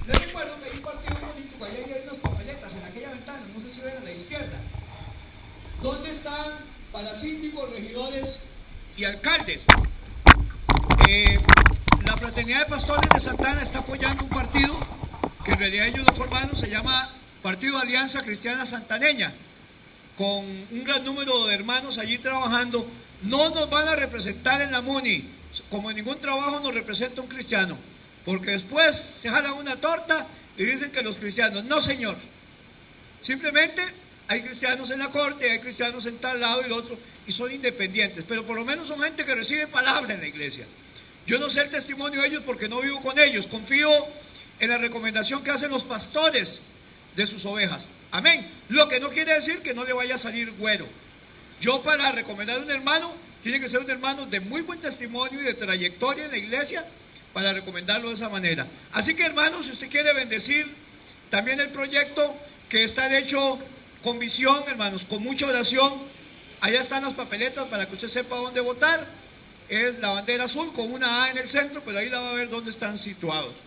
Les recuerdo que hay un partido político, ahí hay unas papeletas en aquella ventana, no sé si ven a la izquierda, donde están para síndicos, regidores y alcaldes. La Fraternidad de Pastores de Santana está apoyando un partido que en realidad ellos lo formaron, se llama Partido de Alianza Cristiana Santaneña, con un gran número de hermanos allí trabajando. No nos van a representar en la MUNI, como en ningún trabajo nos representa un cristiano, porque después se jalan una torta y dicen que los cristianos, no señor, simplemente hay cristianos en la corte, hay cristianos en tal lado y el otro, y son independientes, pero por lo menos son gente que recibe palabra en la iglesia. Yo no sé el testimonio de ellos porque no vivo con ellos, confío en la recomendación que hacen los pastores de sus ovejas, amén. Lo que no quiere decir que no le vaya a salir güero. Yo, para recomendar a un hermano, tiene que ser un hermano de muy buen testimonio y de trayectoria en la iglesia para recomendarlo de esa manera. Así que, hermanos, si usted quiere bendecir también el proyecto que está hecho con visión, hermanos, con mucha oración, allá están las papeletas para que usted sepa dónde votar. Es la bandera azul con una A en el centro, pero ahí la va a ver dónde están situados.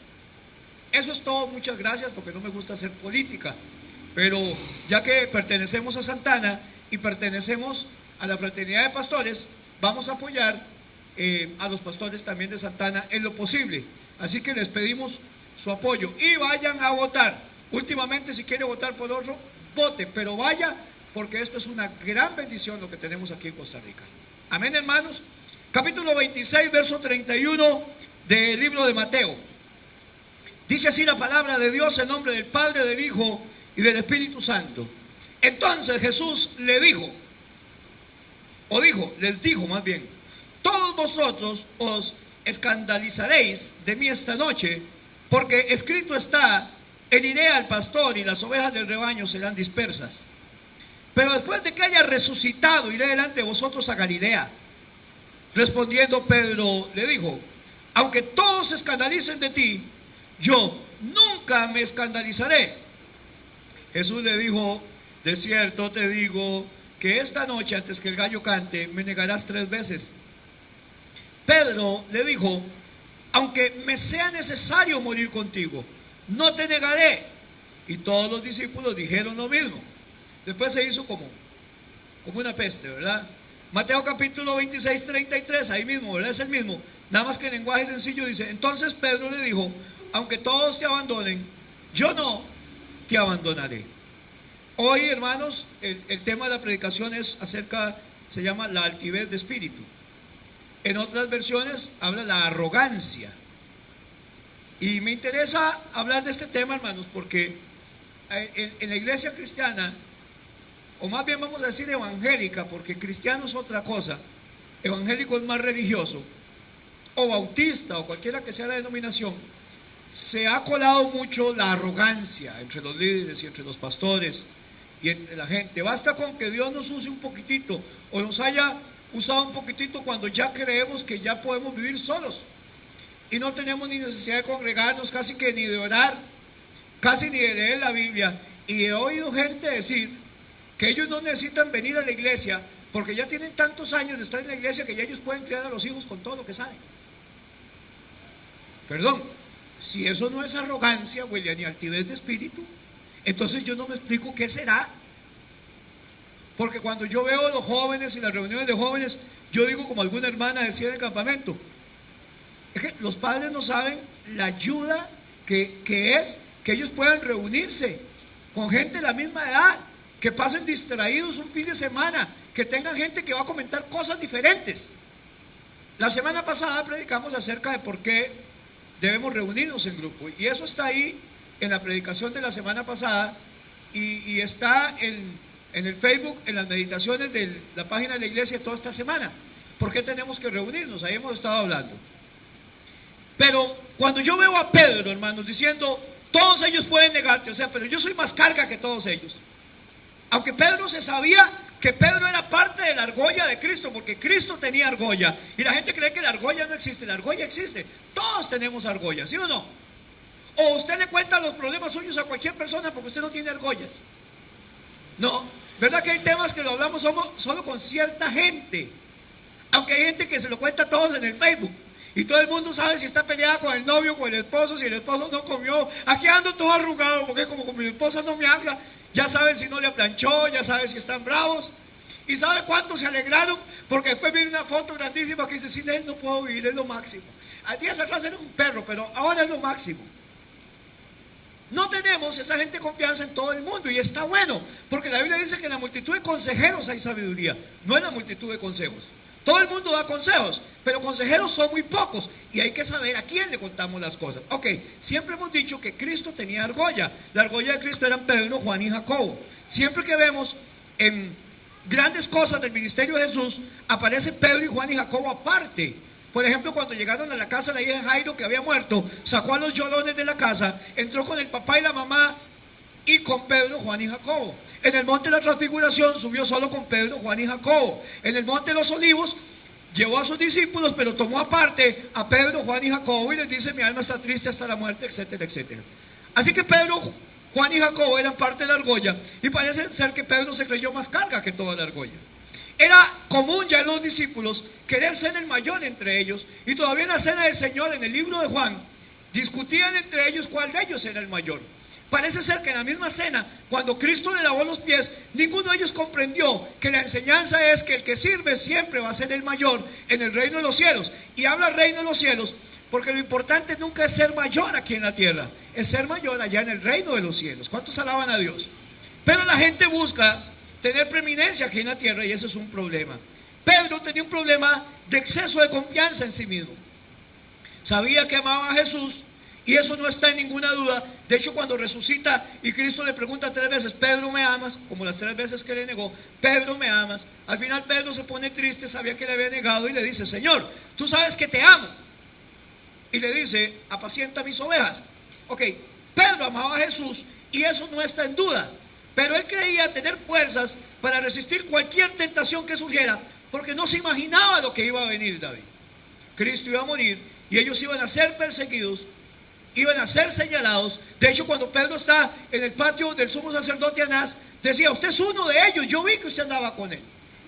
Eso es todo, muchas gracias, porque no me gusta hacer política, pero ya que pertenecemos a Santana y pertenecemos a la Fraternidad de Pastores, vamos a apoyar a los pastores también de Santana en lo posible. Así que les pedimos su apoyo y vayan a votar. Últimamente, si quiere votar por otro, vote, pero vaya, porque esto es una gran bendición lo que tenemos aquí en Costa Rica. Amén, hermanos. Capítulo 26, verso 31 del libro de Mateo. Dice así la palabra de Dios en nombre del Padre, del Hijo y del Espíritu Santo. Entonces Jesús les dijo, más bien, todos vosotros os escandalizaréis de mí esta noche, porque escrito está, heriré al pastor y las ovejas del rebaño serán dispersas. Pero después de que haya resucitado, iré delante de vosotros a Galilea. Respondiendo Pedro le dijo, aunque todos se escandalicen de ti, yo nunca me escandalizaré. Jesús le dijo, de cierto te digo que esta noche antes que el gallo cante me negarás 3 veces. Pedro le dijo, aunque me sea necesario morir contigo, no te negaré. Y todos los discípulos dijeron lo mismo. Después se hizo como una peste, ¿verdad? Mateo capítulo 26, 33, ahí mismo, ¿verdad? Es el mismo, nada más que en lenguaje sencillo dice, entonces Pedro le dijo, aunque todos te abandonen, yo no te abandonaré. Hoy, hermanos, el tema de la predicación es se llama la altivez de espíritu. En otras versiones habla la arrogancia. Y me interesa hablar de este tema, hermanos, porque en la iglesia cristiana, o más bien vamos a decir evangélica, porque cristiano es otra cosa, evangélico es más religioso, o bautista, o cualquiera que sea la denominación, se ha colado mucho la arrogancia entre los líderes y entre los pastores y entre la gente. Basta con que Dios nos use un poquitito, o nos haya usado un poquitito cuando ya creemos que ya podemos vivir solos, y no tenemos ni necesidad de congregarnos, casi que ni de orar, casi ni de leer la Biblia. Y he oído gente decir que ellos no necesitan venir a la iglesia porque ya tienen tantos años de estar en la iglesia que ya ellos pueden criar a los hijos con todo lo que saben. Perdón, si eso no es arrogancia, William, ni altivez de espíritu, entonces yo no me explico qué será. Porque cuando yo veo a los jóvenes y las reuniones de jóvenes, yo digo como alguna hermana decía en el campamento, es que los padres no saben la ayuda que es que ellos puedan reunirse con gente de la misma edad, que pasen distraídos un fin de semana, que tengan gente que va a comentar cosas diferentes. La semana pasada predicamos acerca de por qué debemos reunirnos en grupo, y eso está ahí en la predicación de la semana pasada, y está en el Facebook, en las meditaciones de la página de la iglesia toda esta semana. ¿Por qué tenemos que reunirnos? Ahí hemos estado hablando. Pero cuando yo veo a Pedro, hermanos, diciendo, todos ellos pueden negarte, o sea, pero yo soy más carga que todos ellos. Aunque Pedro se sabía que Pedro era parte de la argolla de Cristo, porque Cristo tenía argolla, y la gente cree que la argolla no existe. La argolla existe, todos tenemos argolla, ¿sí o no? O usted le cuenta los problemas suyos a cualquier persona porque usted no tiene argollas. No, ¿verdad que hay temas que lo hablamos solo con cierta gente? Aunque hay gente que se lo cuenta a todos en el Facebook, Y todo el mundo sabe si está peleada con el novio, con el esposo, si el esposo no comió. Aquí ando todo arrugado porque como mi esposa no me habla, ya saben si no le planchó, ya saben si están bravos. ¿Y sabe cuántos se alegraron? Porque después viene una foto grandísima que dice, sin él no puedo vivir, es lo máximo. A días atrás era un perro, pero ahora es lo máximo. No tenemos esa gente confianza en todo el mundo y está bueno, porque la Biblia dice que en la multitud de consejeros hay sabiduría, no en la multitud de consejos. Todo el mundo da consejos, pero consejeros son muy pocos y hay que saber a quién le contamos las cosas. Ok, siempre hemos dicho que Cristo tenía argolla. La argolla de Cristo eran Pedro, Juan y Jacobo. Siempre que vemos en grandes cosas del ministerio de Jesús, aparecen Pedro y Juan y Jacobo aparte. Por ejemplo, cuando llegaron a la casa de la hija de Jairo que había muerto, sacó a los llorones de la casa, entró con el papá y la mamá y con Pedro, Juan y Jacobo. En el monte de la transfiguración subió solo con Pedro, Juan y Jacobo. En el monte de los olivos llevó a sus discípulos, pero tomó aparte a Pedro, Juan y Jacobo y les dice, mi alma está triste hasta la muerte, etcétera, etcétera. Así que Pedro, Juan y Jacobo eran parte de la argolla y parece ser que Pedro se creyó más carga que toda la argolla. Era común ya en los discípulos querer ser el mayor entre ellos, y todavía en la cena del Señor, en el libro de Juan, discutían entre ellos cuál de ellos era el mayor. Parece ser que en la misma cena, cuando Cristo le lavó los pies, ninguno de ellos comprendió que la enseñanza es que el que sirve siempre va a ser el mayor en el reino de los cielos. Y habla reino de los cielos porque lo importante nunca es ser mayor aquí en la tierra, es ser mayor allá en el reino de los cielos. ¿Cuántos alaban a Dios? Pero la gente busca tener preeminencia aquí en la tierra y eso es un problema. Pedro tenía un problema de exceso de confianza en sí mismo. Sabía que amaba a Jesús y eso no está en ninguna duda. De hecho, cuando resucita y Cristo le pregunta 3 veces, Pedro, ¿me amas? Como las 3 veces que le negó, Pedro, ¿me amas? Al final Pedro se pone triste, sabía que le había negado y le dice, Señor, tú sabes que te amo. Y le dice, apacienta mis ovejas. Ok, Pedro amaba a Jesús y eso no está en duda. Pero él creía tener fuerzas para resistir cualquier tentación que surgiera, porque no se imaginaba lo que iba a venir, David. Cristo iba a morir y ellos iban a ser perseguidos, iban a ser señalados. De hecho, cuando Pedro está en el patio del sumo sacerdote Anás, decía, usted es uno de ellos, yo vi que usted andaba con él.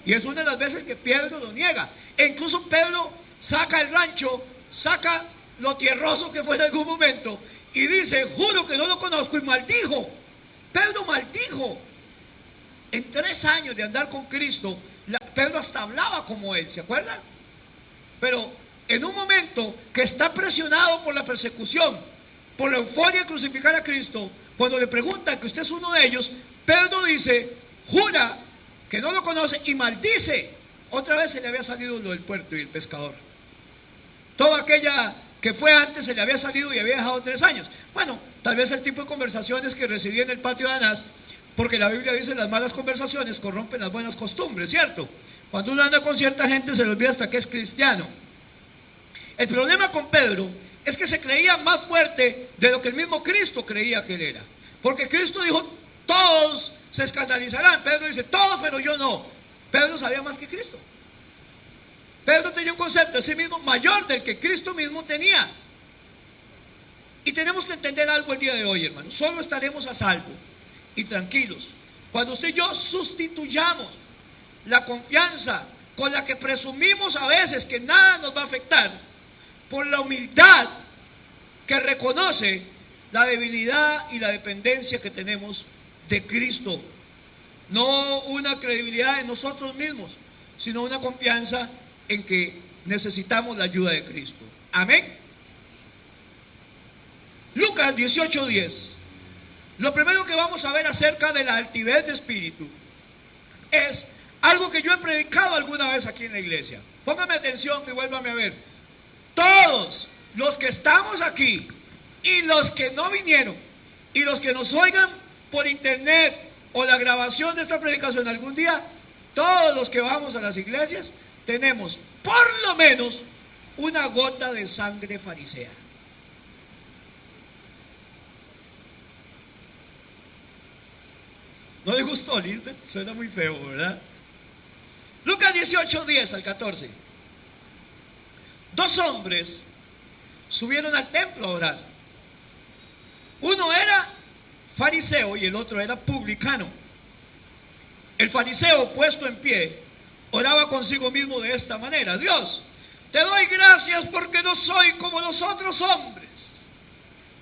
Y es una de las veces que Pedro lo niega. E incluso Pedro saca el rancho, saca lo tierroso que fue en algún momento y dice, juro que no lo conozco, y maldijo. Pedro maldijo. En 3 años de andar con Cristo, Pedro hasta hablaba como él, ¿se acuerdan? Pero en un momento que está presionado por la persecución, por la euforia de crucificar a Cristo, cuando le preguntan que usted es uno de ellos, Pedro dice, jura que no lo conoce y maldice. Otra vez se le había salido lo del puerto y el pescador. Toda aquella que fue antes se le había salido y había dejado 3 años. Bueno, tal vez el tipo de conversaciones que recibí en el patio de Anás, porque la Biblia dice las malas conversaciones corrompen las buenas costumbres, ¿cierto? Cuando uno anda con cierta gente se le olvida hasta que es cristiano. El problema con Pedro es que se creía más fuerte de lo que el mismo Cristo creía que él era. Porque Cristo dijo, todos se escandalizarán. Pedro dice, todos, pero yo no. Pedro sabía más que Cristo. Pedro tenía un concepto de sí mismo mayor del que Cristo mismo tenía. Y tenemos que entender algo el día de hoy, hermanos. Solo estaremos a salvo y tranquilos cuando usted y yo sustituyamos la confianza con la que presumimos a veces que nada nos va a afectar, por la humildad que reconoce la debilidad y la dependencia que tenemos de Cristo. No una credibilidad en nosotros mismos, sino una confianza en que necesitamos la ayuda de Cristo. Amén. Lucas 18:10. Lo primero que vamos a ver acerca de la altivez de espíritu es algo que yo he predicado alguna vez aquí en la iglesia. Póngame atención y vuélvame a ver. Todos los que estamos aquí y los que no vinieron y los que nos oigan por internet o la grabación de esta predicación algún día, todos los que vamos a las iglesias tenemos por lo menos una gota de sangre farisea. ¿No le gustó, Lisbeth? Suena muy feo, ¿verdad? Lucas 18:10 al 14. 2 hombres subieron al templo a orar. Uno era fariseo y el otro era publicano. El fariseo, puesto en pie, oraba consigo mismo de esta manera: Dios, te doy gracias porque no soy como los otros hombres,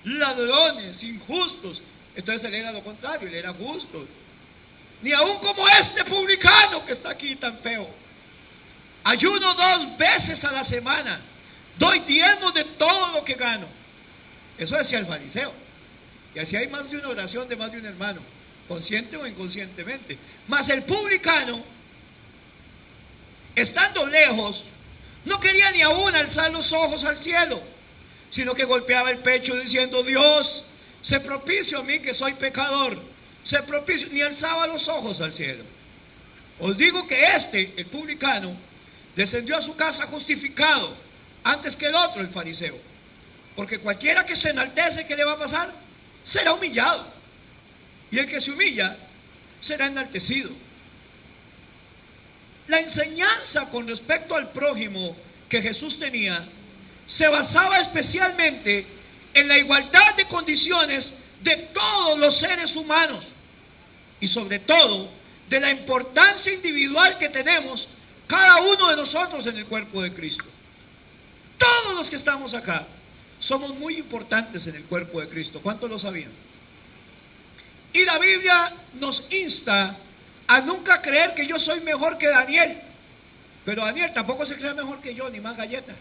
ladrones, injustos. Entonces él era lo contrario, él era justo. Ni aún como este publicano que está aquí tan feo. Ayuno 2 veces a la semana, doy diezmos de todo lo que gano. Eso decía el fariseo. Y así hay más de una oración de más de un hermano, consciente o inconscientemente. Mas el publicano, estando lejos, no quería ni aún alzar los ojos al cielo, sino que golpeaba el pecho diciendo: Dios, sé propicio a mí que soy pecador. Sé propicio, ni alzaba los ojos al cielo. Os digo que el publicano, descendió a su casa justificado antes que el otro, el fariseo. Porque cualquiera que se enaltece, ¿qué le va a pasar? Será humillado. Y el que se humilla será enaltecido. La enseñanza con respecto al prójimo que Jesús tenía se basaba especialmente en la igualdad de condiciones de todos los seres humanos y sobre todo de la importancia individual que tenemos cada uno de nosotros en el cuerpo de Cristo. Todos los que estamos acá somos muy importantes en el cuerpo de Cristo. ¿Cuántos lo sabían? Y la Biblia nos insta a nunca creer que yo soy mejor que Daniel. Pero Daniel tampoco se cree mejor que yo, ni más galleta.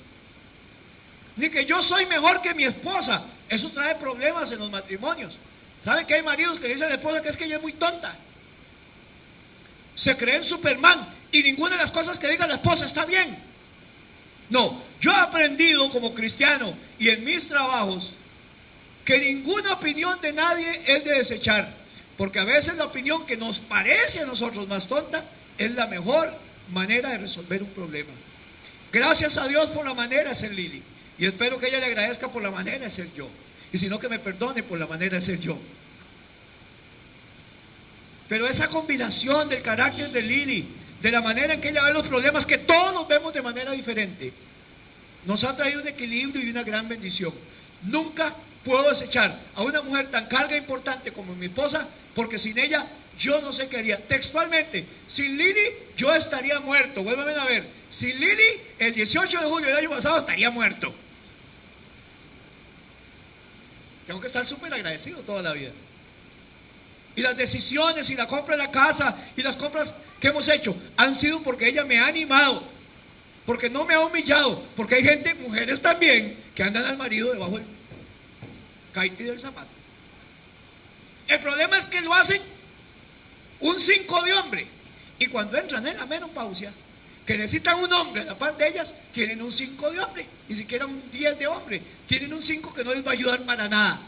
Ni que yo soy mejor que mi esposa. Eso trae problemas en los matrimonios. ¿Saben que hay maridos que le dicen a la esposa que es que ella es muy tonta? Se creen Superman y ninguna de las cosas que diga la esposa está bien. No, yo he aprendido como cristiano y en mis trabajos que ninguna opinión de nadie es de desechar, porque a veces la opinión que nos parece a nosotros más tonta es la mejor manera de resolver un problema. Gracias a Dios por la manera de ser Lili, y espero que ella le agradezca por la manera de ser yo, y si no, que me perdone por la manera de ser yo. Pero esa combinación del carácter de Lili, de la manera en que ella ve los problemas, que todos vemos de manera diferente, nos ha traído un equilibrio y una gran bendición. Nunca puedo desechar a una mujer tan carga e importante como mi esposa, porque sin ella yo no sé qué haría. Textualmente, sin Lili yo estaría muerto. Vuélvame a ver, sin Lili el 18 de julio del año pasado estaría muerto. Tengo que estar súper agradecido toda la vida. Y las decisiones y la compra de la casa y las compras que hemos hecho han sido porque ella me ha animado, porque no me ha humillado, porque hay gente, mujeres también, que andan al marido debajo del caite del zapato. El problema es que lo hacen un 5 de hombre, y cuando entran en la menopausia, que necesitan un hombre, la parte de ellas tienen un 5 de hombre, ni siquiera un 10 de hombre, tienen un 5 que no les va a ayudar para nada,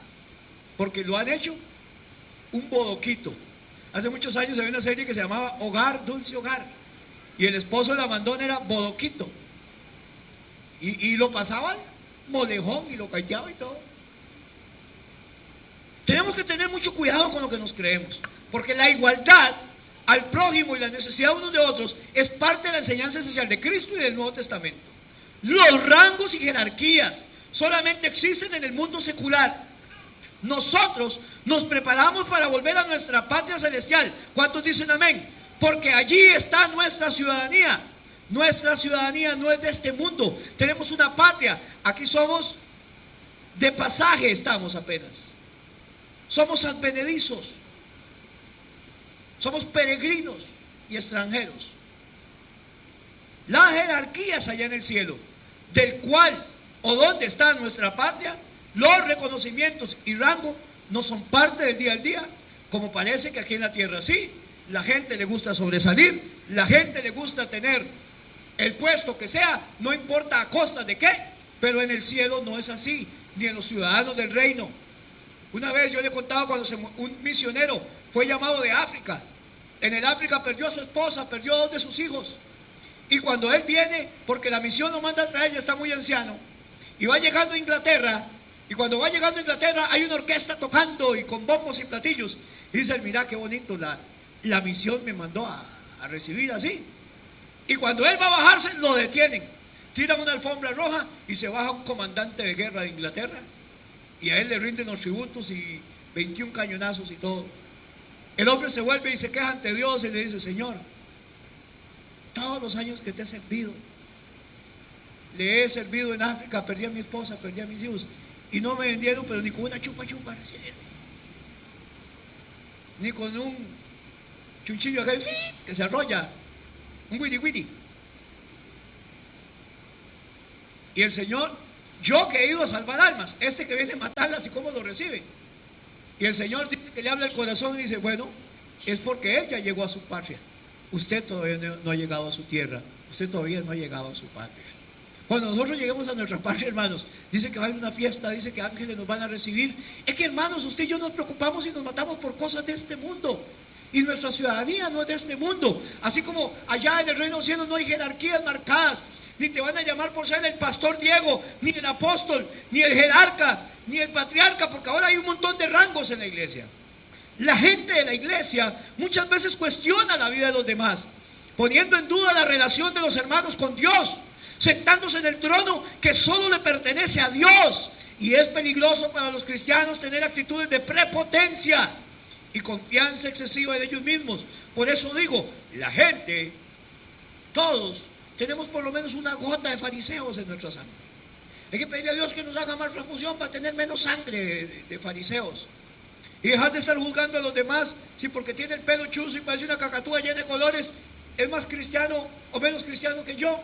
porque lo han hecho un bodoquito. Hace muchos años había una serie que se llamaba Hogar, Dulce Hogar, y el esposo de la mandona era bodoquito, y lo pasaban molejón y lo caiteaba y todo. Tenemos que tener mucho cuidado con lo que nos creemos, porque la igualdad al prójimo y la necesidad unos de otros es parte de la enseñanza esencial de Cristo y del Nuevo Testamento. Los rangos y jerarquías solamente existen en el mundo secular. Nosotros nos preparamos para volver a nuestra patria celestial. ¿Cuántos dicen amén? Porque allí está nuestra ciudadanía. Nuestra ciudadanía no es de este mundo. Tenemos una patria. Aquí somos de pasaje, estamos apenas. Somos advenedizos. Somos peregrinos y extranjeros. La jerarquía es allá en el cielo, del cual o donde está nuestra patria. Los reconocimientos y rangos no son parte del día al día, como parece que aquí en la tierra sí. La gente le gusta sobresalir, la gente le gusta tener el puesto que sea, no importa a costa de qué, pero en el cielo no es así, ni en los ciudadanos del reino. Una vez yo le contaba cuando un misionero fue llamado de África. En el África perdió a su esposa, perdió a 2 de sus hijos. Y cuando él viene, porque la misión lo manda a traer, ya está muy anciano, y va llegando a Inglaterra. Y cuando va llegando a Inglaterra hay una orquesta tocando y con bombos y platillos. Y dice, mira qué bonito, la misión me mandó a recibir así. Y cuando él va a bajarse, lo detienen. Tiran una alfombra roja y se baja un comandante de guerra de Inglaterra. Y a él le rinden los tributos y 21 cañonazos y todo. El hombre se vuelve y se queja ante Dios y le dice, Señor, todos los años que te he servido, le he servido en África, perdí a mi esposa, perdí a mis hijos, y no me vendieron, pero ni con una chupa recibieron, ni con un chunchillo que se arrolla, un wiri wiri. Y el Señor, yo que he ido a salvar almas, este que viene a matarlas, ¿y cómo lo recibe? Y el Señor dice que le habla el corazón y dice, bueno, es porque Él ya llegó a su patria. Usted todavía no ha llegado a su tierra, usted todavía no ha llegado a su patria. Cuando nosotros lleguemos a nuestra patria, hermanos, dice que va a haber una fiesta, dice que ángeles nos van a recibir. Es que, hermanos, usted y yo nos preocupamos y nos matamos por cosas de este mundo. Y nuestra ciudadanía no es de este mundo. Así como allá en el reino de los cielos no hay jerarquías marcadas, ni te van a llamar por ser el pastor Diego, ni el apóstol, ni el jerarca, ni el patriarca, porque ahora hay un montón de rangos en la iglesia. La gente de la iglesia muchas veces cuestiona la vida de los demás, poniendo en duda la relación de los hermanos con Dios, sentándose en el trono que solo le pertenece a Dios. Y es peligroso para los cristianos tener actitudes de prepotencia y confianza excesiva en ellos mismos. Por eso digo, la gente, todos, tenemos por lo menos una gota de fariseos en nuestra sangre. Hay que pedirle a Dios que nos haga más transfusión para tener menos sangre de fariseos. Y dejar de estar juzgando a los demás, si porque tiene el pelo chuzo y parece una cacatúa llena de colores, es más cristiano o menos cristiano que yo.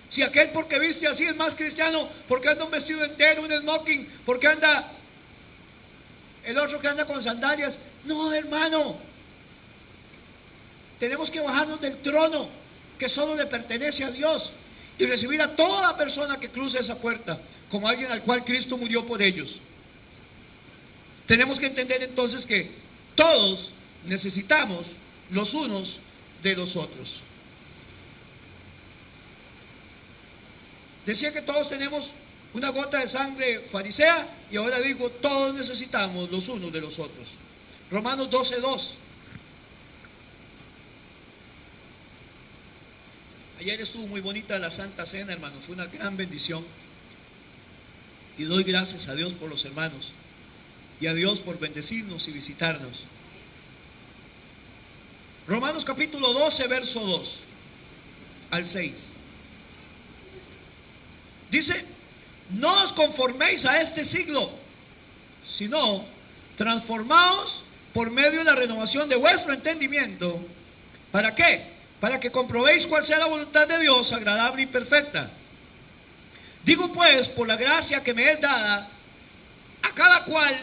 Si aquel porque viste así es más cristiano, porque anda un vestido entero, un smoking, porque anda el otro que anda con sandalias. No, hermano. Tenemos que bajarnos del trono que solo le pertenece a Dios y recibir a toda persona que cruce esa puerta como alguien al cual Cristo murió por ellos. Tenemos que entender entonces que todos necesitamos los unos de los otros. Decía que todos tenemos una gota de sangre farisea y ahora digo, todos necesitamos los unos de los otros. Romanos 12:2. Ayer estuvo muy bonita la Santa Cena, hermanos, fue una gran bendición. Y doy gracias a Dios por los hermanos y a Dios por bendecirnos y visitarnos. Romanos capítulo 12, verso 2 al 6. Dice, no os conforméis a este siglo, sino transformaos por medio de la renovación de vuestro entendimiento. ¿Para qué? Para que comprobéis cuál sea la voluntad de Dios, agradable y perfecta. Digo pues, por la gracia que me es dada, a cada cual,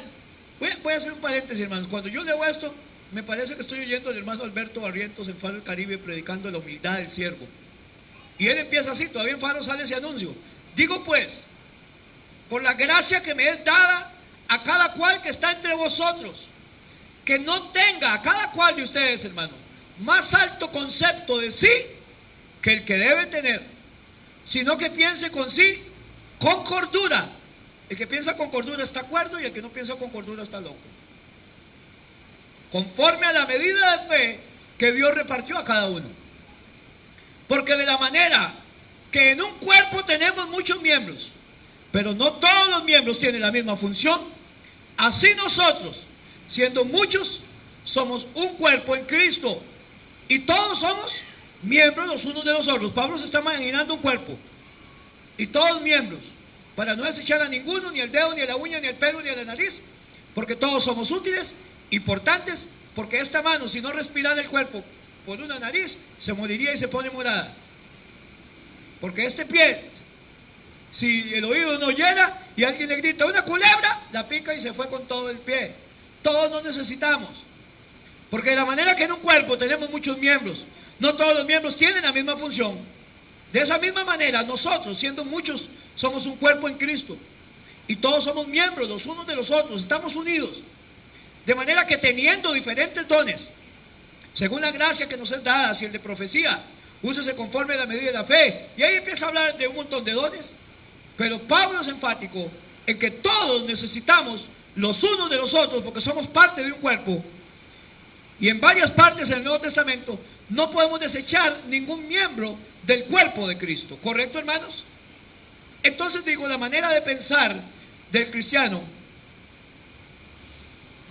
voy a hacer un paréntesis, hermanos, cuando yo leo esto, me parece que estoy oyendo al hermano Alberto Barrientos en Faro del Caribe predicando la humildad del siervo. Y él empieza así, todavía en Faro sale ese anuncio. Digo pues, por la gracia que me es dada a cada cual que está entre vosotros, que no tenga a cada cual de ustedes, hermano, más alto concepto de sí que el que debe tener, sino que piense con sí con cordura. El que piensa con cordura está cuerdo y el que no piensa con cordura está loco. Conforme a la medida de fe que Dios repartió a cada uno. Porque de la manera que en un cuerpo tenemos muchos miembros, pero no todos los miembros tienen la misma función, así nosotros, siendo muchos, somos un cuerpo en Cristo y todos somos miembros los unos de los otros. Pablo se está imaginando un cuerpo y todos miembros, para no desechar a ninguno, ni el dedo, ni la uña, ni el pelo, ni la nariz, porque todos somos útiles, importantes, porque esta mano, si no respirara el cuerpo por una nariz, se moriría y se pone morada. Porque este pie, si el oído no llena y alguien le grita una culebra, la pica y se fue con todo el pie. Todos nos necesitamos. Porque de la manera que en un cuerpo tenemos muchos miembros, no todos los miembros tienen la misma función. De esa misma manera, nosotros, siendo muchos, somos un cuerpo en Cristo. Y todos somos miembros los unos de los otros, estamos unidos. De manera que teniendo diferentes dones, según la gracia que nos es dada, si el de profecía, úsese conforme a la medida de la fe. Y ahí empieza a hablar de un montón de dones. Pero Pablo es enfático en que todos necesitamos los unos de los otros, porque somos parte de un cuerpo. Y en varias partes del Nuevo Testamento no podemos desechar ningún miembro del cuerpo de Cristo. ¿Correcto, hermanos? Entonces digo, la manera de pensar del cristiano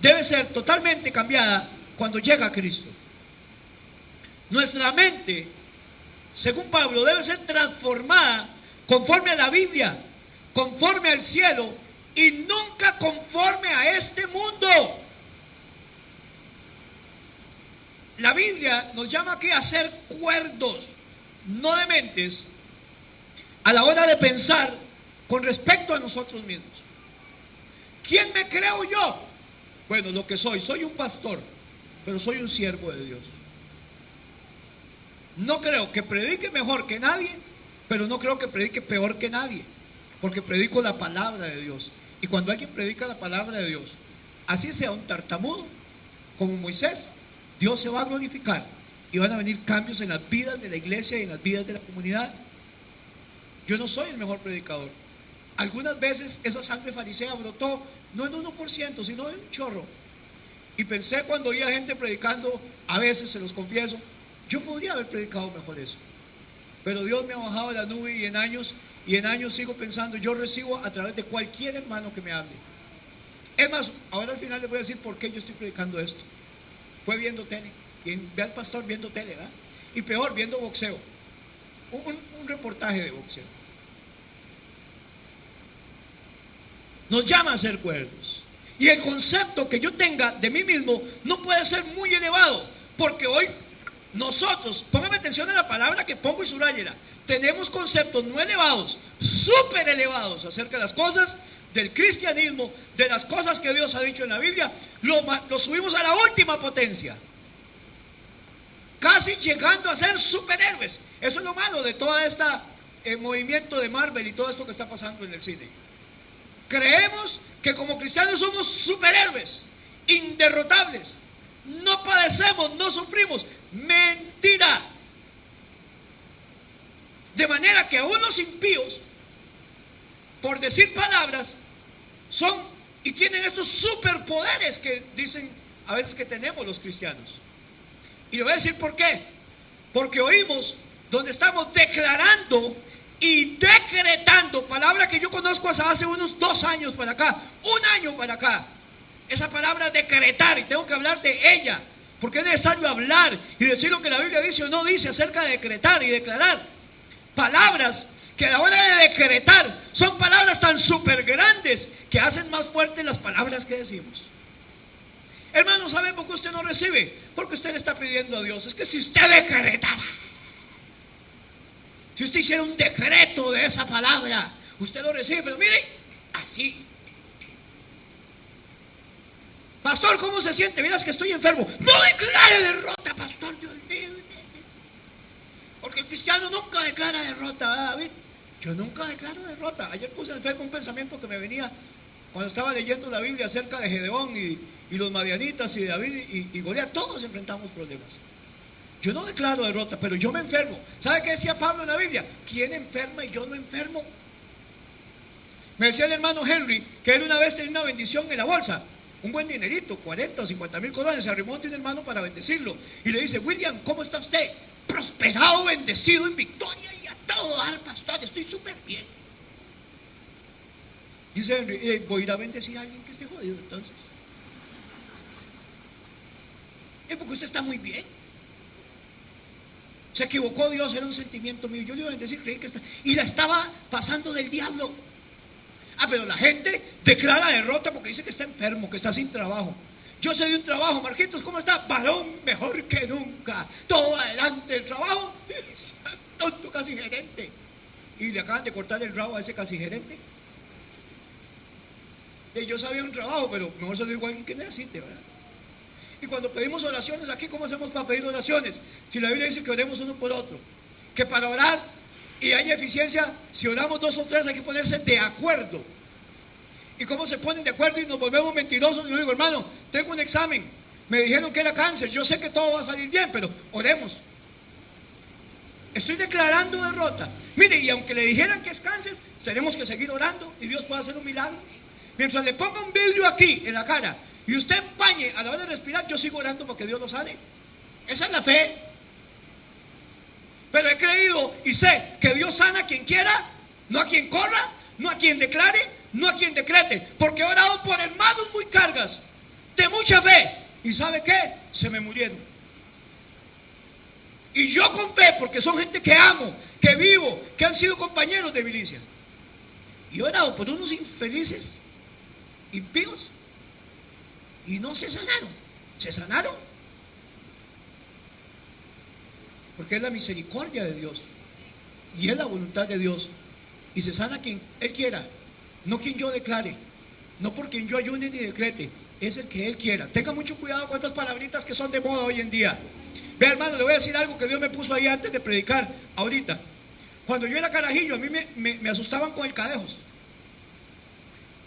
debe ser totalmente cambiada cuando llega a Cristo. Nuestra mente según Pablo, debe ser transformada conforme a la Biblia, conforme al cielo y nunca conforme a este mundo. La Biblia nos llama aquí a ser cuerdos, no dementes, a la hora de pensar con respecto a nosotros mismos. ¿Quién me creo yo? Bueno, lo que soy un pastor, pero soy un siervo de Dios. No creo que predique mejor que nadie, pero no creo que predique peor que nadie, porque predico la palabra de Dios. Y cuando alguien predica la palabra de Dios, así sea un tartamudo, como Moisés, Dios se va a glorificar y van a venir cambios en las vidas de la iglesia y en las vidas de la comunidad. Yo no soy el mejor predicador. Algunas veces esa sangre farisea brotó, no en 1%, sino en un chorro. Y pensé cuando oía gente predicando, a veces se los confieso, yo podría haber predicado mejor eso. Pero Dios me ha bajado de la nube y en años sigo pensando, yo recibo a través de cualquier hermano que me hable. Es más, ahora al final les voy a decir por qué yo estoy predicando esto. Fue viendo tele, y ve al pastor viendo tele, ¿verdad? Y peor, viendo boxeo. Un reportaje de boxeo. Nos llama a ser cuerdos. Y el concepto que yo tenga de mí mismo no puede ser muy elevado, porque hoy nosotros, póngame atención a la palabra que pongo y subrayela, tenemos conceptos no elevados, súper elevados acerca de las cosas del cristianismo, de las cosas que Dios ha dicho en la Biblia, lo subimos a la última potencia, casi llegando a ser superhéroes. Eso es lo malo de todo este movimiento de Marvel y todo esto que está pasando en el cine. Creemos que como cristianos somos superhéroes, inderrotables, no padecemos, no sufrimos. Mentira. De manera que aún los impíos, por decir palabras, son y tienen estos superpoderes que dicen a veces que tenemos los cristianos. Y le voy a decir por qué. Porque oímos donde estamos declarando y decretando, palabra que yo conozco hace unos 2 años para acá, 1 año para acá. Esa palabra decretar, y tengo que hablar de ella, porque es necesario hablar y decir lo que la Biblia dice o no dice acerca de decretar y declarar. Palabras que a la hora de decretar son palabras tan súper grandes que hacen más fuertes las palabras que decimos. Hermano, ¿sabe por qué usted no recibe? Porque usted le está pidiendo a Dios. Es que si usted decretara, si usted hiciera un decreto de esa palabra, usted lo recibe, pero mire, así. Pastor, ¿cómo se siente? Miras que estoy enfermo. No declare derrota, pastor, Dios mío. Porque el cristiano nunca declara derrota, ¿verdad, David? Yo nunca declaro derrota. Ayer puse en Facebook un pensamiento que me venía cuando estaba leyendo la Biblia acerca de Gedeón y los madianitas y David y Goliat. Todos enfrentamos problemas. Yo no declaro derrota, pero yo me enfermo. ¿Sabe qué decía Pablo en la Biblia? ¿Quién enferma y yo no enfermo? Me decía el hermano Henry que él una vez tenía una bendición en la bolsa, un buen dinerito, 40 o 50 mil colones. Se arrimó a un hermano para bendecirlo y le dice: William, ¿cómo está usted? Prosperado, bendecido, en victoria y a todo dar, pastor, estoy súper bien. Dice Henry: voy a ir a bendecir a alguien que esté jodido entonces. Es porque usted está muy bien. Se equivocó Dios, era un sentimiento mío. Yo le iba a bendecir, creí que está. Y la estaba pasando del diablo. Pero la gente declara derrota porque dice que está enfermo, que está sin trabajo. Yo sé de un trabajo, Marquitos, ¿cómo está? Varón mejor que nunca. Todo adelante el trabajo. Tonto casi gerente. Y le acaban de cortar el rabo a ese casi gerente. Yo sabía un trabajo, pero mejor se lo digo a alguien que necesite, ¿verdad? Y cuando pedimos oraciones aquí, ¿cómo hacemos para pedir oraciones? Si la Biblia dice que oremos uno por otro, que para orar y haya eficiencia, si oramos 2 o 3 hay que ponerse de acuerdo. ¿Y cómo se ponen de acuerdo y nos volvemos mentirosos? Yo digo: hermano, tengo un examen, me dijeron que era cáncer, yo sé que todo va a salir bien, pero oremos. Estoy declarando derrota. Mire, y aunque le dijeran que es cáncer, tenemos que seguir orando y Dios puede hacer un milagro. Mientras le ponga un vidrio aquí en la cara y usted empañe a la hora de respirar, yo sigo orando porque Dios lo sane. Esa es la fe. Pero he creído y sé que Dios sana a quien quiera, no a quien corra, no a quien declare, no a quien decrete. Porque he orado por hermanos muy cargas, de mucha fe. ¿Y sabe qué? Se me murieron. Y yo con fe, porque son gente que amo, que vivo, que han sido compañeros de milicia. Y he orado por unos infelices, impíos, y no se sanaron. ¿Se sanaron? Porque es la misericordia de Dios y es la voluntad de Dios, y se sana quien Él quiera, no quien yo declare, no por quien yo ayune ni decrete, es el que Él quiera. Tenga mucho cuidado con estas palabritas que son de moda hoy en día. Vea, hermano, le voy a decir algo que Dios me puso ahí antes de predicar ahorita. Cuando yo era carajillo, a mí me asustaban con el cadejos,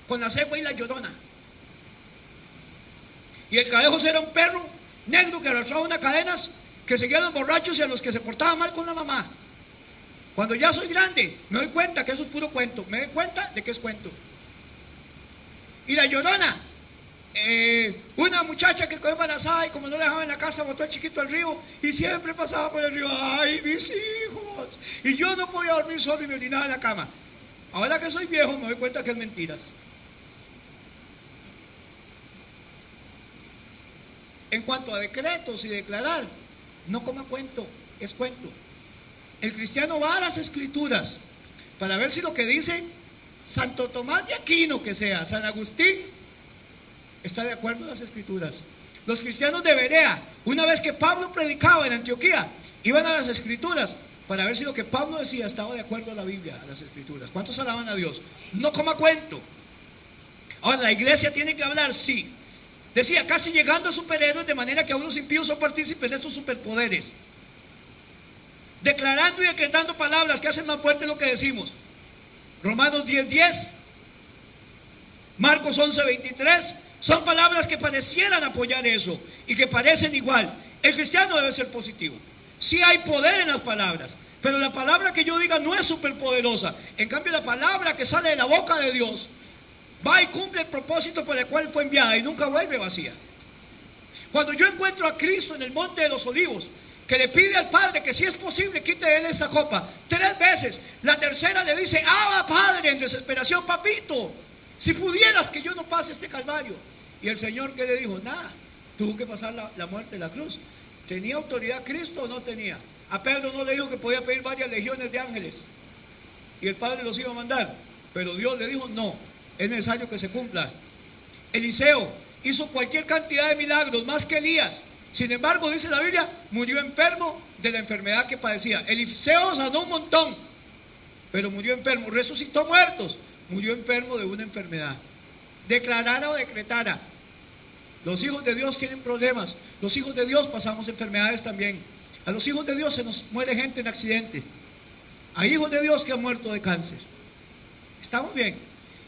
con la cegua y la llorona. Y el cadejos era un perro negro que arrastraba unas cadenas, que seguía a los borrachos y a los que se portaban mal con la mamá. Cuando ya soy grande, me doy cuenta que eso es puro cuento. Me doy cuenta de que es cuento. Y la llorona, una muchacha que quedó embarazada y como no la dejaba en la casa, botó al chiquito al río y siempre pasaba por el río. ¡Ay, mis hijos! Y yo no podía dormir solo y me orinaba en la cama. Ahora que soy viejo me doy cuenta que es mentiras. En cuanto a decretos y declarar, no coma cuento, es cuento. El cristiano va a las Escrituras para ver si lo que dice Santo Tomás de Aquino, que sea San Agustín, está de acuerdo en las Escrituras. Los cristianos de Berea, una vez que Pablo predicaba en Antioquía, iban a las Escrituras para ver si lo que Pablo decía estaba de acuerdo a la Biblia, a las Escrituras. ¿Cuántos alaban a Dios? No coma cuento. Ahora, la iglesia tiene que hablar, sí. Decía, casi llegando a superhéroes, de manera que aún los impíos son partícipes de estos superpoderes. Declarando y decretando palabras que hacen más fuerte lo que decimos. Romanos 10:10, Marcos 11:23, son palabras que parecieran apoyar eso y que parecen igual. El cristiano debe ser positivo. Sí hay poder en las palabras, pero la palabra que yo diga no es superpoderosa. En cambio, la palabra que sale de la boca de Dios va y cumple el propósito por el cual fue enviada y nunca vuelve vacía. Cuando yo encuentro a Cristo en el monte de los olivos, que le pide al Padre que si es posible quite de él esta copa 3 veces, la tercera le dice, Abba Padre, en desesperación, papito, si pudieras que yo no pase este calvario. Y el Señor, ¿qué le dijo? Nada, tuvo que pasar la muerte de la cruz. ¿Tenía autoridad Cristo o no tenía? A Pedro no le dijo que podía pedir varias legiones de ángeles y el Padre los iba a mandar, pero Dios le dijo no, es necesario que se cumpla. Eliseo hizo cualquier cantidad de milagros, más que Elías. Sin embargo, dice la Biblia, murió enfermo de la enfermedad que padecía. Eliseo sanó un montón, pero murió enfermo. Resucitó muertos, murió enfermo de una enfermedad. Declarara o decretara. Los hijos de Dios tienen problemas. Los hijos de Dios pasamos enfermedades también. A los hijos de Dios se nos muere gente en accidentes. Hay hijos de Dios que han muerto de cáncer. ¿Estamos bien?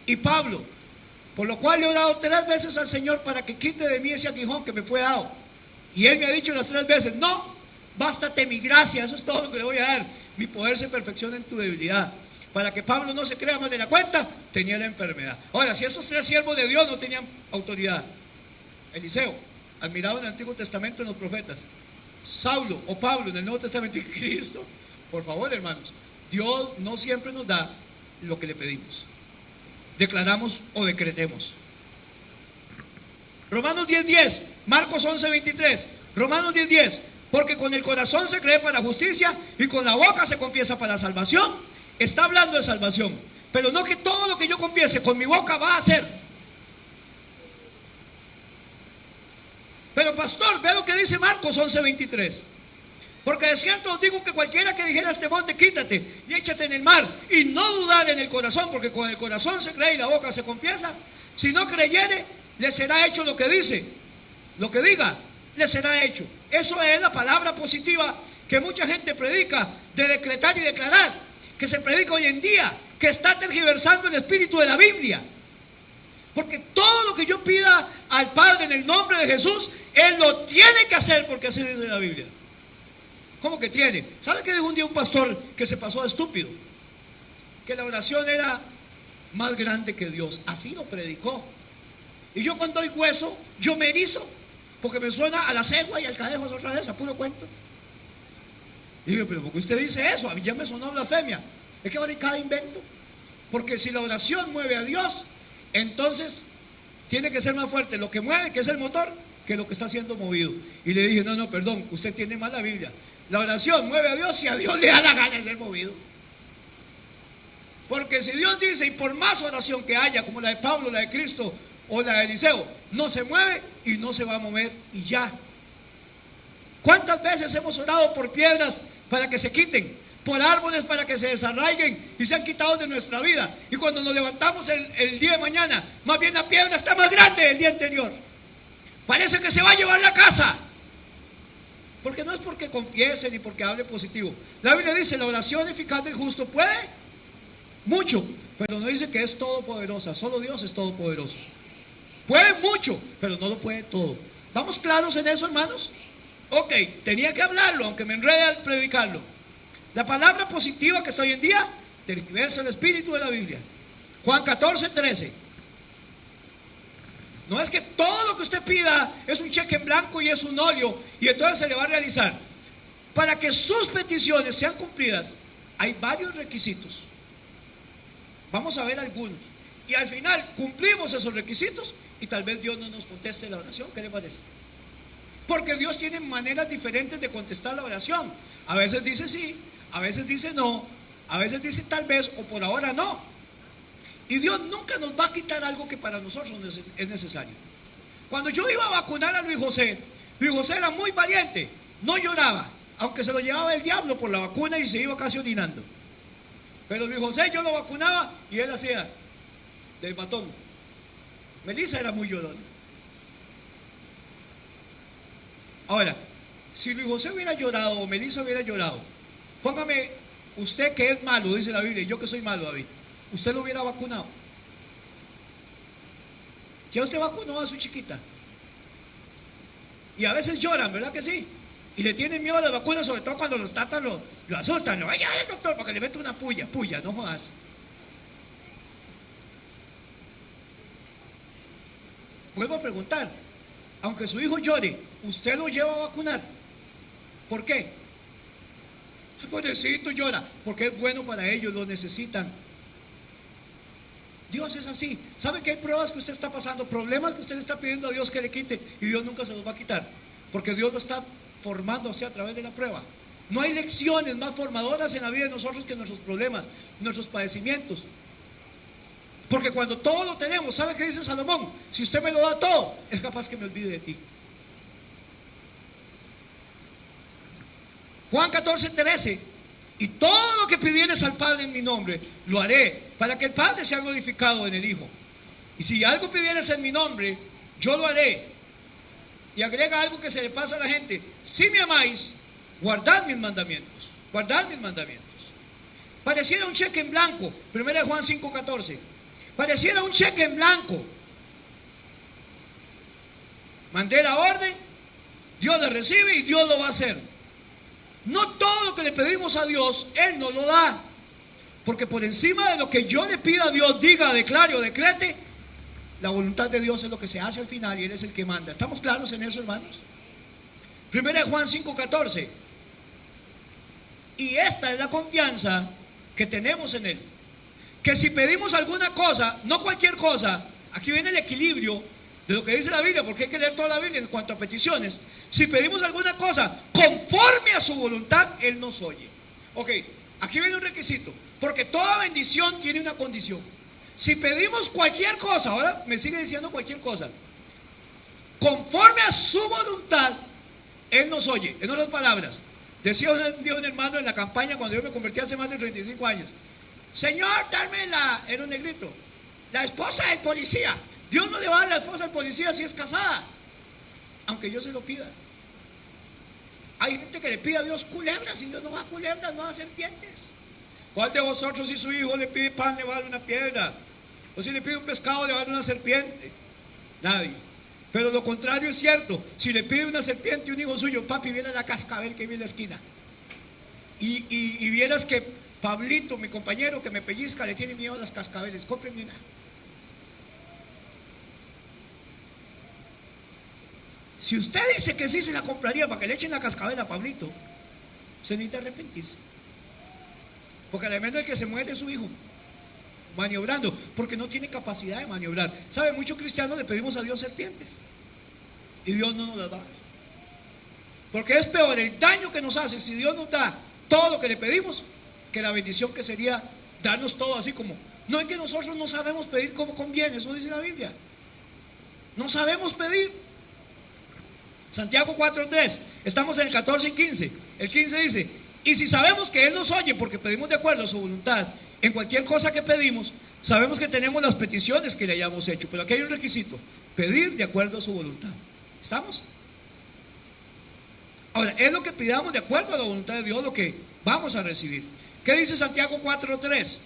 Y Pablo, por lo cual le he orado 3 veces al Señor para que quite de mí ese aguijón que me fue dado. Y Él me ha dicho las 3 veces, no, bástate mi gracia, eso es todo lo que le voy a dar. Mi poder se perfecciona en tu debilidad. Para que Pablo no se crea más de la cuenta, tenía la enfermedad. Ahora, si estos 3 siervos de Dios no tenían autoridad, Eliseo, admirado en el Antiguo Testamento en los profetas, Saulo o Pablo en el Nuevo Testamento y Cristo, por favor, hermanos, Dios no siempre nos da lo que le pedimos. Declaramos o decretemos. Romanos 10:10, Marcos 11:23, Romanos 10:10, porque con el corazón se cree para justicia y con la boca se confiesa para salvación. Está hablando de salvación, pero no que todo lo que yo confiese con mi boca va a ser. Pero pastor, ve lo que dice Marcos 11:23. Porque de cierto os digo que cualquiera que dijera a este monte, quítate y échate en el mar, y no dudar en el corazón, porque con el corazón se cree y la boca se confiesa, si no creyere, le será hecho lo que dice, lo que diga, le será hecho. Eso es la palabra positiva que mucha gente predica, de decretar y declarar, que se predica hoy en día, que está tergiversando el espíritu de la Biblia. Porque todo lo que yo pida al Padre en el nombre de Jesús, Él lo tiene que hacer, porque así dice la Biblia. ¿Cómo que tiene? ¿Sabe qué dijo un día un pastor que se pasó de estúpido? Que la oración era más grande que Dios. Así lo predicó. Y yo cuando doy hueso, yo me erizo, porque me suena a la cegua y al cadejo otra vez, a puro cuento. Y digo, pero ¿por qué usted dice eso? A mí ya me sonó blasfemia. Es que ahora hay cada invento. Porque si la oración mueve a Dios, entonces tiene que ser más fuerte lo que mueve, que es el motor, que lo que está siendo movido. Y le dije, no, perdón, usted tiene mal la Biblia. La oración mueve a Dios si a Dios le da la gana de ser movido. Porque si Dios dice, y por más oración que haya, como la de Pablo, la de Cristo o la de Eliseo, no se mueve y no se va a mover y ya. ¿Cuántas veces hemos orado por piedras para que se quiten? Por árboles para que se desarraiguen y sean quitados de nuestra vida. Y cuando nos levantamos el día de mañana, más bien la piedra está más grande del día anterior. Parece que se va a llevar la casa. Porque no es porque confiese ni porque hable positivo. La Biblia dice, la oración eficaz del justo puede mucho, pero no dice que es todopoderosa. Solo Dios es todopoderoso. Puede mucho, pero no lo puede todo. ¿Vamos claros en eso, hermanos? Ok, tenía que hablarlo, aunque me enrede al predicarlo. La palabra positiva que está hoy en día tergiversa el espíritu de la Biblia. Juan 14:13. No es que todo lo que usted pida es un cheque en blanco y es un óleo y entonces se le va a realizar. Para que sus peticiones sean cumplidas, hay varios requisitos. Vamos a ver algunos. Y al final cumplimos esos requisitos y tal vez Dios no nos conteste la oración. ¿Qué le parece? Porque Dios tiene maneras diferentes de contestar la oración. A veces dice sí, a veces dice no, a veces dice tal vez o por ahora no. Y Dios nunca nos va a quitar algo que para nosotros es necesario. Cuando yo iba a vacunar a Luis José era muy valiente, no lloraba, aunque se lo llevaba el diablo por la vacuna y se iba casi orinando. Pero Luis José yo lo vacunaba y él hacía del matón. Melissa era muy llorona. Ahora, si Luis José hubiera llorado o Melissa hubiera llorado, póngame usted que es malo, dice la Biblia, y yo que soy malo, David, usted lo hubiera vacunado. Ya usted vacunó a su chiquita. Y a veces lloran, ¿verdad que sí? Y le tienen miedo a las vacunas, sobre todo cuando los tratan, lo asustan. Ay, ay, doctor, para que le meta una puya, no jodas. Vuelvo a preguntar, aunque su hijo llore, ¿usted lo lleva a vacunar? ¿Por qué? Pobrecito llora, porque es bueno para ellos, lo necesitan. Dios es así. ¿Sabe que hay pruebas que usted está pasando? Problemas que usted le está pidiendo a Dios que le quite y Dios nunca se los va a quitar, porque Dios lo está formando a través de la prueba. No hay lecciones más formadoras en la vida de nosotros que nuestros problemas, nuestros padecimientos. Porque cuando todo lo tenemos, ¿sabe qué dice Salomón? Si usted me lo da todo, es capaz que me olvide de ti. Juan 14:13. Y todo lo que pidieres al Padre en mi nombre, lo haré, para que el Padre sea glorificado en el Hijo. Y si algo pidieres en mi nombre, yo lo haré. Y agrega algo que se le pasa a la gente: si me amáis, guardad mis mandamientos. Guardad mis mandamientos. Pareciera un cheque en blanco. 1 Juan 5:14. Pareciera un cheque en blanco. Mandé la orden, Dios la recibe y Dios lo va a hacer. No todo lo que le pedimos a Dios, Él nos lo da. Porque por encima de lo que yo le pida a Dios, diga, declare o decrete, la voluntad de Dios es lo que se hace al final y Él es el que manda. ¿Estamos claros en eso, hermanos? 1 Juan 5:14. Y esta es la confianza que tenemos en Él. Que si pedimos alguna cosa, no cualquier cosa, aquí viene el equilibrio de lo que dice la Biblia, porque hay que leer toda la Biblia en cuanto a peticiones. Si pedimos alguna cosa conforme a su voluntad, Él nos oye. Ok, aquí viene un requisito, porque toda bendición tiene una condición. Si pedimos cualquier cosa, ahora me sigue diciendo cualquier cosa, conforme a su voluntad, Él nos oye. En otras palabras, decía un hermano en la campaña cuando yo me convertí hace más de 35 años: Señor, dame era un negrito, la esposa del policía. Dios no le va a dar la esposa al policía si es casada, aunque yo se lo pida. Hay gente que le pide a Dios culebras y Dios no va a culebras, no va a serpientes. ¿Cuál de vosotros, si su hijo le pide pan, le va a dar una piedra? O si le pide un pescado, le va a dar una serpiente. Nadie. Pero lo contrario es cierto. Si le pide una serpiente a un hijo suyo: papi, viene la cascabel que vive en la esquina. Y vieras que Pablito, mi compañero que me pellizca, le tiene miedo a las cascabeles. Cómprenme una. Si usted dice que sí se la compraría para que le echen la cascabel a Pablito, se necesita arrepentirse. Porque al menos el que se muere es su hijo, maniobrando, porque no tiene capacidad de maniobrar. ¿Sabe? Muchos cristianos le pedimos a Dios serpientes. y Dios no nos las va a dar. Porque es peor el daño que nos hace si Dios nos da todo lo que le pedimos, que la bendición que sería darnos todo así como. No es que nosotros no sabemos pedir como conviene, eso dice la Biblia. No sabemos pedir. Santiago 4:3, estamos en el 14 y 15. El 15 dice, y si sabemos que Él nos oye porque pedimos de acuerdo a su voluntad, en cualquier cosa que pedimos, sabemos que tenemos las peticiones que le hayamos hecho. Pero aquí hay un requisito, pedir de acuerdo a su voluntad. ¿Estamos? Ahora, es lo que pidamos de acuerdo a la voluntad de Dios lo que vamos a recibir. ¿Qué dice Santiago 4:3?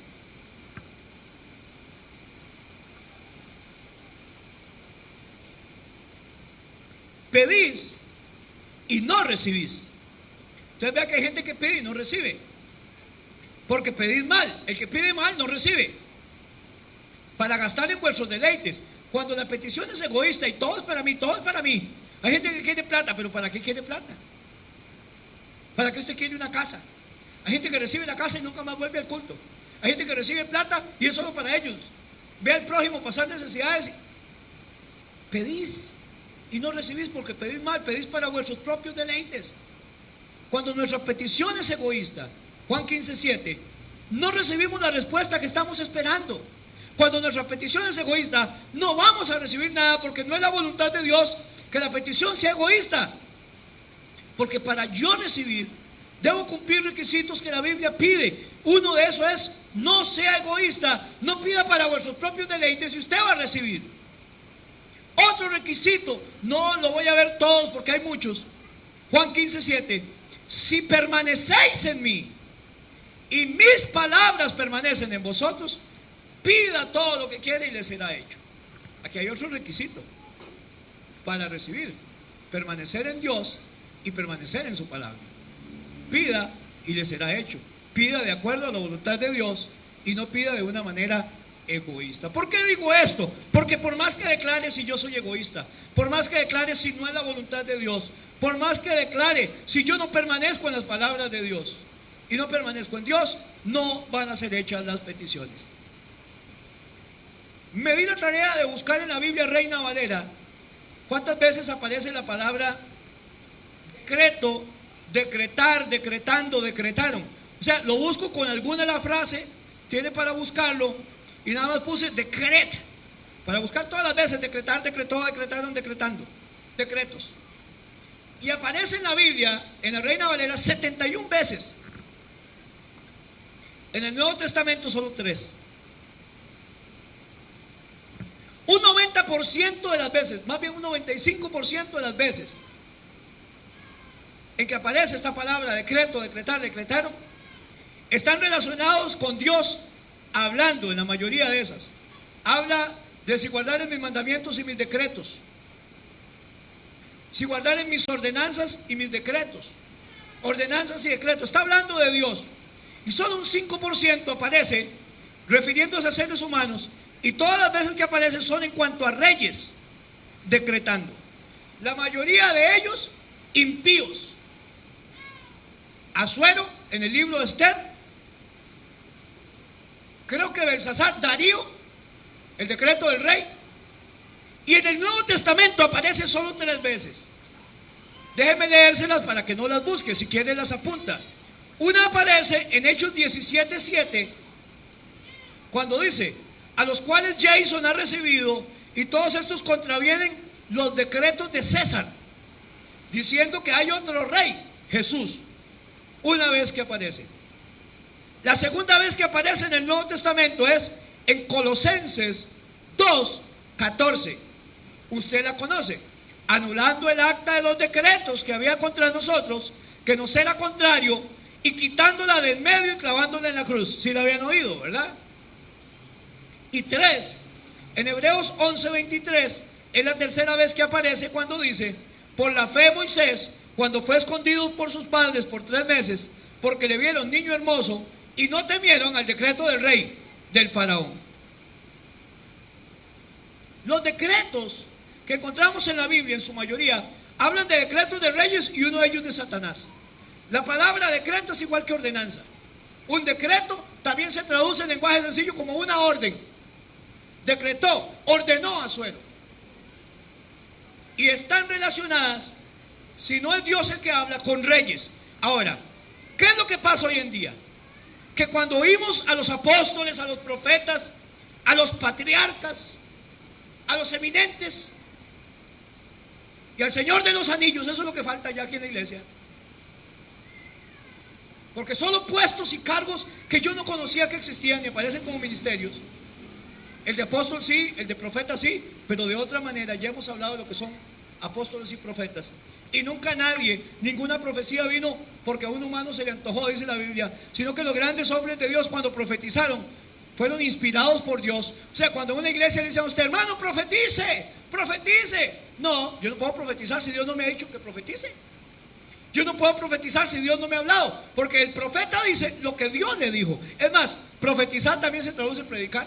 Pedís y no recibís. Entonces vea que hay gente que pide y no recibe, porque pedís mal. El que pide mal no recibe, para gastar en vuestros deleites. Cuando la petición es egoísta y todo es para mí, todo es para mí. Hay gente que quiere plata, pero ¿para qué quiere plata? ¿Para qué usted quiere una casa? Hay gente que recibe la casa y nunca más vuelve al culto. Hay gente que recibe plata y es solo para ellos. Ve al prójimo pasar necesidades. Pedís y no recibís porque pedís mal, pedís para vuestros propios deleites. Cuando nuestra petición es egoísta, Juan 15:7, no recibimos la respuesta que estamos esperando. Cuando nuestra petición es egoísta, no vamos a recibir nada, porque no es la voluntad de Dios que la petición sea egoísta. Porque para yo recibir, debo cumplir requisitos que la Biblia pide. Uno de esos es, no sea egoísta, no pida para vuestros propios deleites y usted va a recibir. Otro requisito, no lo voy a ver todos porque hay muchos. Juan 15:7, si permanecéis en mí y mis palabras permanecen en vosotros, pida todo lo que quiere y le será hecho. Aquí hay otro requisito para recibir: permanecer en Dios y permanecer en su palabra. Pida y le será hecho. Pida de acuerdo a la voluntad de Dios y no pida de una manera egoísta. ¿Por qué digo esto? Porque por más que declare si yo soy egoísta, por más que declare si no es la voluntad de Dios, por más que declare si yo no permanezco en las palabras de Dios y no permanezco en Dios, no van a ser hechas las peticiones. Me di la tarea de buscar en la Biblia Reina Valera cuántas veces aparece la palabra decreto, decretar, decretando, decretaron. O sea, lo busco con alguna de la frase, tiene para buscarlo, y nada más puse decret, para buscar todas las veces decretar, decretó, decretaron, decretando, decretos. Y aparece en la Biblia, en la Reina Valera, 71 veces. En el Nuevo Testamento solo 3. Un 90% de las veces, más bien un 95% de las veces en que aparece esta palabra decreto, decretar, decretaron, están relacionados con Dios hablando. En la mayoría de esas habla de si guardar en mis mandamientos y mis decretos, si guardar en mis ordenanzas y mis decretos, ordenanzas y decretos. Está hablando de Dios. Y solo un 5% aparece refiriéndose a seres humanos, y todas las veces que aparecen son en cuanto a reyes decretando. La mayoría de ellos impíos. Asuero en el libro de Esther, creo que Belsasar, Darío, el decreto del rey. Y en el Nuevo Testamento aparece solo 3 veces. Déjenme leérselas para que no las busque, si quieren las apunta. Una aparece en Hechos 17:7, cuando dice: a los cuales Jason ha recibido, y todos estos contravienen los decretos de César, diciendo que hay otro rey, Jesús. Una vez que aparece. La segunda vez que aparece en el Nuevo Testamento es en Colosenses 2:14. Usted la conoce: anulando el acta de los decretos que había contra nosotros, que nos era contrario, y quitándola del medio y clavándola en la cruz. Si la habían oído, ¿verdad? Y 3, en Hebreos 11:23, es la tercera vez que aparece cuando dice: por la fe Moisés, cuando fue escondido por sus padres por 3 meses, porque le vieron niño hermoso, y no temieron al decreto del rey, del faraón. Los decretos que encontramos en la Biblia, en su mayoría, hablan de decretos de reyes, y uno de ellos de Satanás. La palabra decreto es igual que ordenanza. Un decreto también se traduce en lenguaje sencillo como una orden. Decretó, ordenó a Asuero. y están relacionadas, si no es Dios el que habla, con reyes. Ahora, ¿qué es lo que pasa hoy en día? Que cuando oímos a los apóstoles, a los profetas, a los patriarcas, a los eminentes y al Señor de los Anillos, eso es lo que falta ya aquí en la iglesia. Porque son puestos y cargos que yo no conocía que existían y aparecen como ministerios. El de apóstol sí, el de profeta sí, pero de otra manera ya hemos hablado de lo que son apóstoles y profetas. Y nunca nadie, ninguna profecía vino porque a un humano se le antojó, dice la Biblia, sino que los grandes hombres de Dios cuando profetizaron fueron inspirados por Dios. O sea, cuando una iglesia dice a usted, hermano, profetice, profetice. No, yo no puedo profetizar si Dios no me ha dicho que profetice. Yo no puedo profetizar si Dios no me ha hablado, porque el profeta dice lo que Dios le dijo. Es más, profetizar también se traduce en predicar.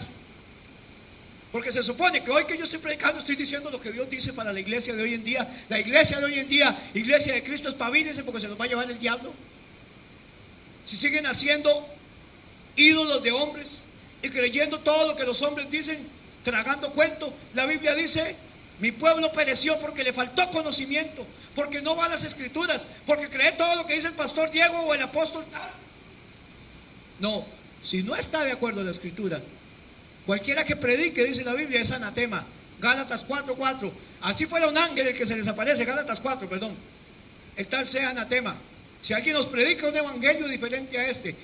Porque se supone que hoy que yo estoy predicando, estoy diciendo lo que Dios dice para la iglesia de hoy en día. La iglesia de hoy en día, iglesia de Cristo, espabilese porque se los va a llevar el diablo. Si siguen haciendo ídolos de hombres y creyendo todo lo que los hombres dicen, tragando cuentos, la Biblia dice, mi pueblo pereció porque le faltó conocimiento, porque no va a las escrituras, porque cree todo lo que dice el pastor Diego o el apóstol tal. No, si no está de acuerdo a la escritura, cualquiera que predique, dice la Biblia, es anatema. Gálatas 4:4. Así fuera un ángel el que se les aparece, Gálatas 4, perdón. El tal sea anatema. Si alguien nos predica un evangelio diferente a este,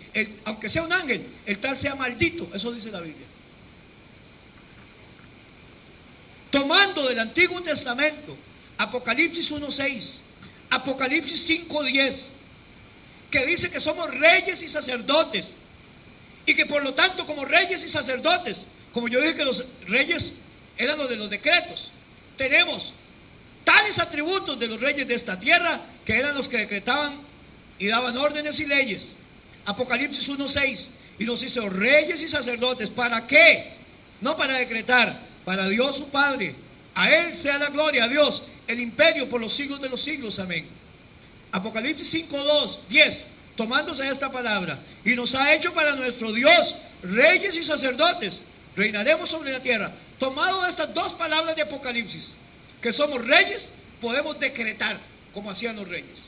aunque sea un ángel, el tal sea maldito. Eso dice la Biblia. Tomando del Antiguo Testamento, Apocalipsis 1:6, Apocalipsis 5:10, que dice que somos reyes y sacerdotes. Y que por lo tanto, como reyes y sacerdotes, como yo dije que los reyes eran los de los decretos, tenemos tales atributos de los reyes de esta tierra, que eran los que decretaban y daban órdenes y leyes. Apocalipsis 1:6, y nos hizo reyes y sacerdotes. ¿Para qué? No para decretar, para Dios su Padre. A Él sea la gloria, a Dios, el imperio por los siglos de los siglos. Amén. Apocalipsis 5:10, tomándose esta palabra, y nos ha hecho para nuestro Dios reyes y sacerdotes, reinaremos sobre la tierra. Tomado de estas dos palabras de Apocalipsis, que somos reyes, podemos decretar como hacían los reyes.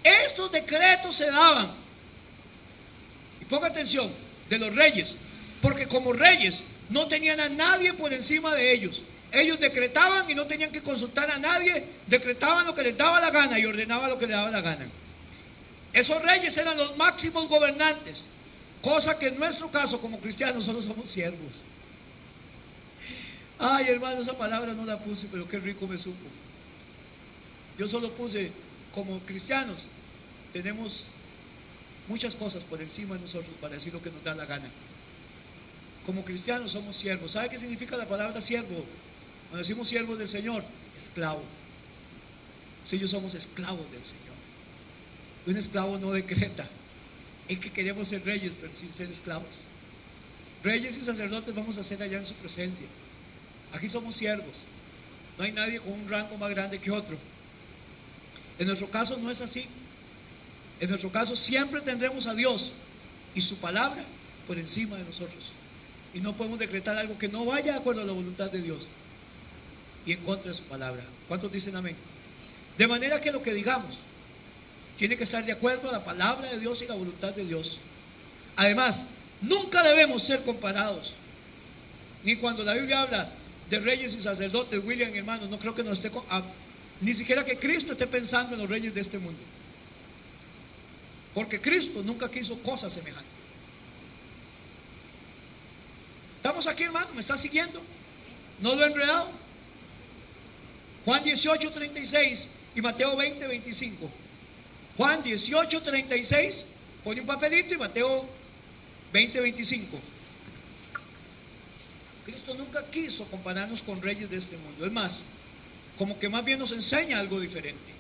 Estos decretos se daban, y ponga atención, de los reyes, porque como reyes no tenían a nadie por encima de ellos. Ellos decretaban y no tenían que consultar a nadie, decretaban lo que les daba la gana y ordenaban lo que les daba la gana. Esos reyes eran los máximos gobernantes, cosa que en nuestro caso como cristianos solo somos siervos. Ay, hermano, esa palabra no la puse, pero qué rico me supo. Yo solo puse, como cristianos, tenemos muchas cosas por encima de nosotros para decir lo que nos da la gana. Como cristianos somos siervos. ¿Sabe qué significa la palabra siervo? Cuando decimos siervos del Señor, esclavo. Si ellos somos esclavos del Señor. Un esclavo no decreta. Es que queremos ser reyes, pero sin ser esclavos. Reyes y sacerdotes vamos a ser allá en su presencia. Aquí somos siervos. No hay nadie con un rango más grande que otro. En nuestro caso no es así. En nuestro caso siempre tendremos a Dios y su palabra por encima de nosotros. Y no podemos decretar algo que no vaya de acuerdo a la voluntad de Dios y en contra de su palabra. ¿Cuántos dicen amén? De manera que lo que digamos tiene que estar de acuerdo a la palabra de Dios y la voluntad de Dios. Además, nunca debemos ser comparados. Ni cuando la Biblia habla de reyes y sacerdotes, William, hermano, no creo que nos esté, ni siquiera que Cristo esté pensando en los reyes de este mundo. Porque Cristo nunca quiso cosas semejantes. ¿Estamos aquí, hermano? ¿Me está siguiendo? ¿No lo he enredado? Juan 18:36 y Mateo 20:25. Juan 18:36, pone un papelito, y Mateo 20:25. Cristo nunca quiso compararnos con reyes de este mundo. Es más, como que más bien nos enseña algo diferente.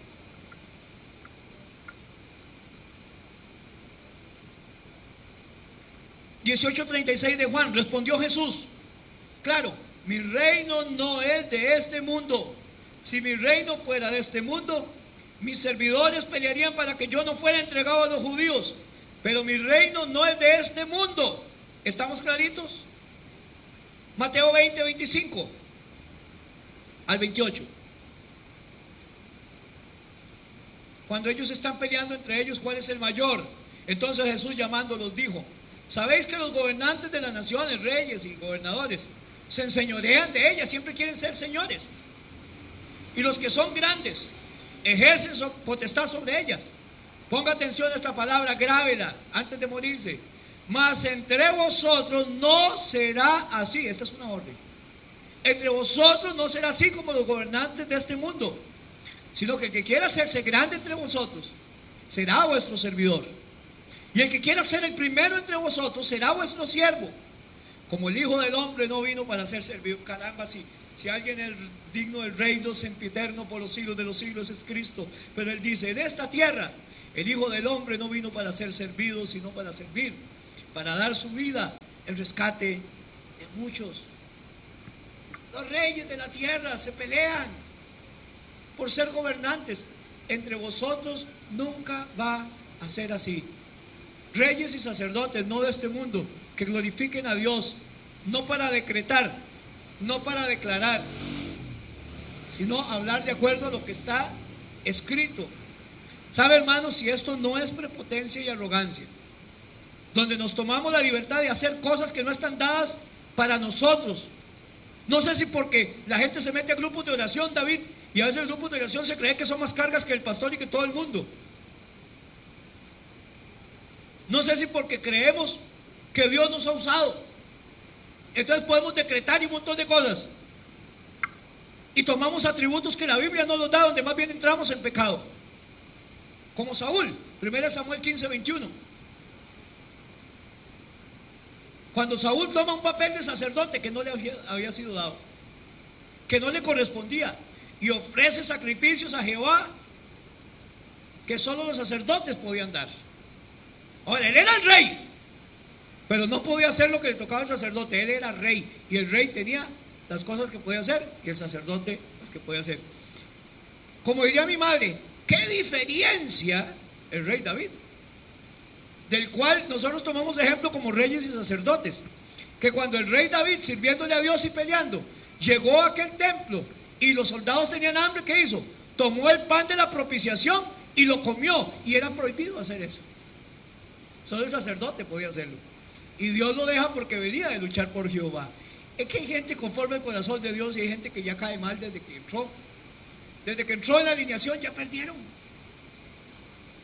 (18:36) de Juan, respondió Jesús: claro, mi reino no es de este mundo. Si mi reino fuera de este mundo, mis servidores pelearían para que yo no fuera entregado a los judíos. Pero mi reino no es de este mundo. ¿Estamos claritos? Mateo 20:25 al 28. Cuando ellos están peleando entre ellos, ¿cuál es el mayor? Entonces Jesús llamándolos dijo: ¿sabéis que los gobernantes de las naciones, reyes y gobernadores, se enseñorean de ellas? Siempre quieren ser señores. Y los que son grandes ejercen potestad sobre ellas. Ponga atención a esta palabra, grábela antes de morirse. Mas entre vosotros no será así. Esta es una orden. Entre vosotros no será así como los gobernantes de este mundo, sino que el que quiera hacerse grande entre vosotros será vuestro servidor. Y el que quiera ser el primero entre vosotros será vuestro siervo. Como el Hijo del Hombre no vino para ser servido. Caramba, si alguien es digno del reino sempiterno por los siglos de los siglos, es Cristo. Pero él dice: en esta tierra el Hijo del Hombre no vino para ser servido, sino para servir, para dar su vida en rescate de muchos. Los reyes de la tierra se pelean por ser gobernantes. Entre vosotros nunca va a ser así. Reyes y sacerdotes, no de este mundo, que glorifiquen a Dios, no para decretar, no para declarar, sino hablar de acuerdo a lo que está escrito. ¿Sabe, hermanos, si esto no es prepotencia y arrogancia? Donde nos tomamos la libertad de hacer cosas que no están dadas para nosotros. No sé si porque la gente se mete a grupos de oración, David, y a veces el grupo de oración se cree que son más cargas que el pastor y que todo el mundo. No sé si porque creemos que Dios nos ha usado, entonces podemos decretar y un montón de cosas, y tomamos atributos que la Biblia no nos da, donde más bien entramos en pecado. Como Saúl, 1 Samuel 15:21. Cuando Saúl toma un papel de sacerdote que no le había sido dado, que no le correspondía, y ofrece sacrificios a Jehová que solo los sacerdotes podían dar. Ahora, él era el rey, pero no podía hacer lo que le tocaba al sacerdote. Él era rey, y el rey tenía las cosas que podía hacer, y el sacerdote las que podía hacer. Como diría mi madre, ¿qué diferencia el rey David? Del cual nosotros tomamos ejemplo como reyes y sacerdotes, que cuando el rey David, sirviéndole a Dios y peleando, llegó a aquel templo y los soldados tenían hambre, ¿qué hizo? Tomó el pan de la propiciación y lo comió, y era prohibido hacer eso. Solo el sacerdote podía hacerlo, y Dios lo deja porque venía de luchar por Jehová. Es que hay gente conforme al corazón de Dios, y hay gente que ya cae mal desde que entró en la alineación. Ya perdieron.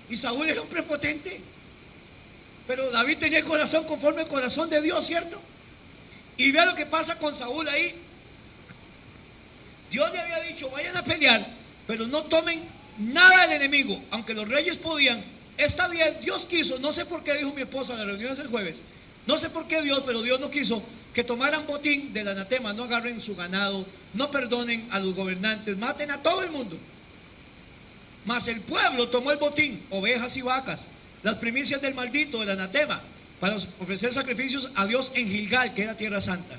Y Saúl era un prepotente, pero David tenía el corazón conforme al corazón de Dios, ¿cierto? Y vea lo que pasa con Saúl ahí. Dios le había dicho: vayan a pelear, pero no tomen nada del enemigo. Aunque los reyes podían, está bien, Dios quiso, no sé por qué, dijo mi esposa en la reunión el jueves, no sé por qué Dios, pero Dios no quiso que tomaran botín del anatema, no agarren su ganado, no perdonen a los gobernantes, maten a todo el mundo. Mas el pueblo tomó el botín, ovejas y vacas, las primicias del maldito, del anatema, para ofrecer sacrificios a Dios en Gilgal, que era tierra santa.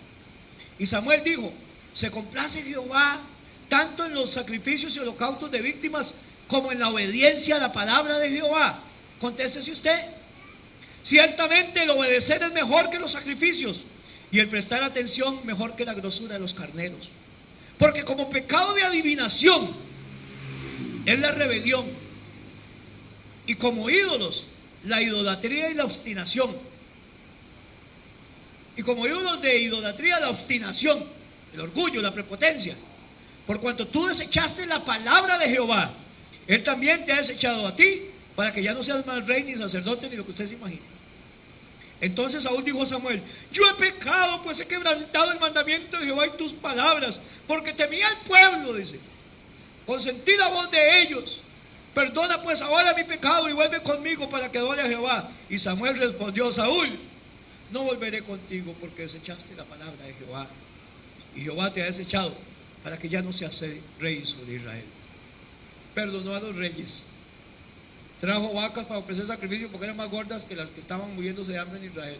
Y Samuel dijo: se complace Jehová tanto en los sacrificios y holocaustos de víctimas como en la obediencia a la palabra de Jehová. Contéstese usted. Ciertamente el obedecer es mejor que los sacrificios, y el prestar atención mejor que la grosura de los carneros. Porque como pecado de adivinación es la rebelión, y como ídolos la idolatría y la obstinación. Y como ídolos de idolatría, la obstinación, el orgullo, la prepotencia. Por cuanto tú desechaste la palabra de Jehová, Él también te ha desechado a ti, para que ya no seas más rey ni sacerdote ni lo que usted se imagina. Entonces Saúl dijo a Samuel: yo he pecado, pues he quebrantado el mandamiento de Jehová y tus palabras, porque temía al pueblo, dice. Consentí la voz de ellos. Perdona pues ahora mi pecado y vuelve conmigo para que adore a Jehová. Y Samuel respondió: Saúl, no volveré contigo, porque desechaste la palabra de Jehová, y Jehová te ha desechado para que ya no seas rey sobre Israel. Perdonó a los reyes, trajo vacas para ofrecer sacrificio porque eran más gordas que las que estaban muriéndose de hambre en Israel.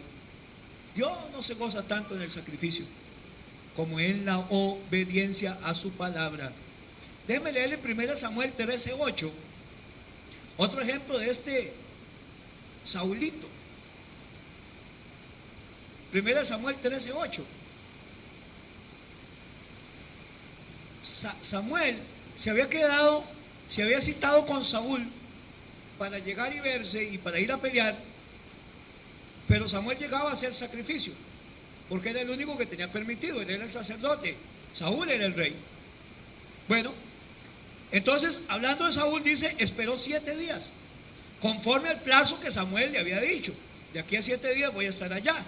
Dios no se goza tanto en el sacrificio como en la obediencia a su palabra. Déjeme leerle 1 Samuel 13:8, otro ejemplo de este Saulito. 1 Samuel 13:8. Samuel se había citado con Saúl para llegar y verse y para ir a pelear, pero Samuel llegaba a hacer sacrificio, porque era el único que tenía permitido, él era el sacerdote, Saúl era el rey. Bueno, entonces, hablando de Saúl, dice, esperó 7 días, conforme al plazo que Samuel le había dicho, de aquí a 7 días voy a estar allá.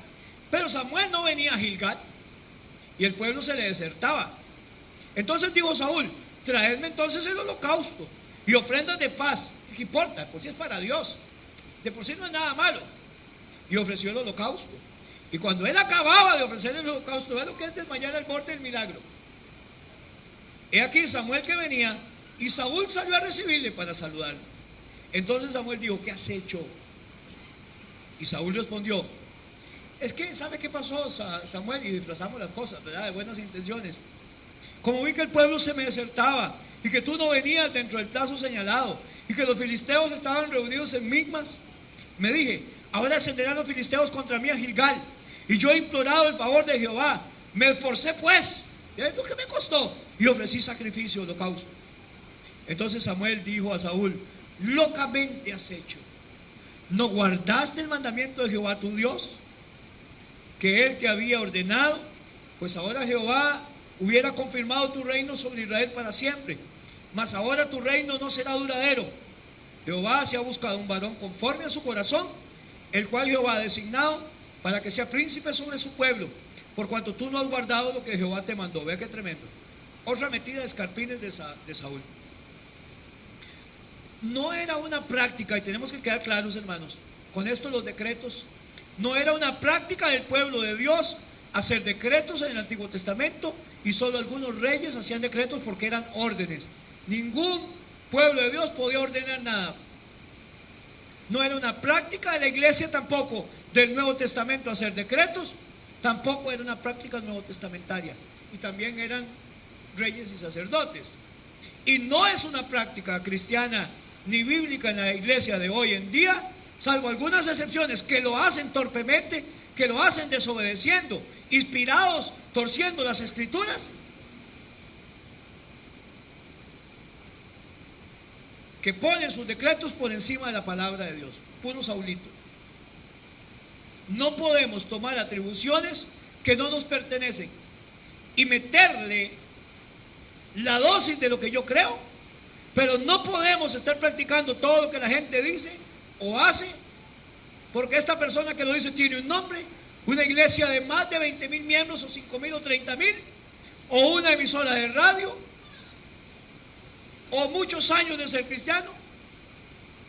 Pero Samuel no venía a Gilgal, y el pueblo se le desertaba. Entonces dijo Saúl, traedme entonces el holocausto y ofrendas de paz. ¿Qué importa? De por sí es para Dios, de por sí no es nada malo. Y ofreció el holocausto. Y cuando él acababa de ofrecer el holocausto, vea lo que es desmayar al borde del milagro. He aquí Samuel que venía, y Saúl salió a recibirle para saludarlo. Entonces Samuel dijo, ¿qué has hecho? Y Saúl respondió, es que, ¿sabe qué pasó, Samuel? Y disfrazamos las cosas, ¿verdad? De buenas intenciones. Como vi que el pueblo se me desertaba, y que tú no venías dentro del plazo señalado, y que los filisteos estaban reunidos en Micmas, me dije, ahora ascenderán los filisteos contra mí a Gilgal, y yo he implorado el favor de Jehová. Me esforcé pues, ¿es lo que me costó? Y ofrecí sacrificio, holocausto. Entonces Samuel dijo a Saúl, locamente has hecho. ¿No guardaste el mandamiento de Jehová tu Dios, que él te había ordenado? Pues ahora Jehová hubiera confirmado tu reino sobre Israel para siempre, mas ahora tu reino no será duradero. Jehová se ha buscado un varón conforme a su corazón, el cual Jehová ha designado para que sea príncipe sobre su pueblo, por cuanto tú no has guardado lo que Jehová te mandó. Vea qué tremendo. Otra metida de escarpines de Saúl. No era una práctica, y tenemos que quedar claros, hermanos, con esto los decretos, no era una práctica del pueblo de Dios hacer decretos en el Antiguo Testamento, y solo algunos reyes hacían decretos porque eran órdenes. Ningún pueblo de Dios podía ordenar nada. No era una práctica de la iglesia tampoco del Nuevo Testamento hacer decretos, tampoco era una práctica nuevo testamentaria, y también eran reyes y sacerdotes. Y no es una práctica cristiana ni bíblica en la iglesia de hoy en día, salvo algunas excepciones que lo hacen torpemente, que lo hacen desobedeciendo, inspirados, torciendo las escrituras, que ponen sus decretos por encima de la palabra de Dios. Puro Saulito. No podemos tomar atribuciones que no nos pertenecen y meterle la dosis de lo que yo creo, pero no podemos estar practicando todo lo que la gente dice o hace, porque esta persona que lo dice tiene un nombre, una iglesia de más de 20,000 miembros, o 5,000 o 30,000, o una emisora de radio, o muchos años de ser cristiano.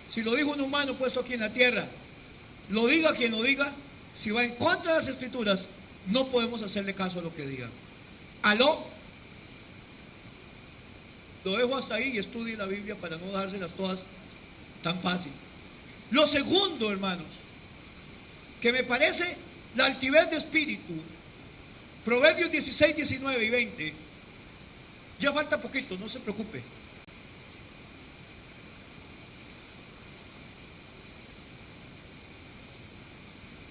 Si lo dijo un humano puesto aquí en la tierra, lo diga quien lo diga, si va en contra de las escrituras, no podemos hacerle caso a lo que digan. ¿Aló? Lo dejo hasta ahí y estudie la Biblia para no dárselas todas tan fácil. Lo segundo, hermanos, que me parece la altivez de espíritu, Proverbios 16, 19 y 20, ya falta poquito, no se preocupe.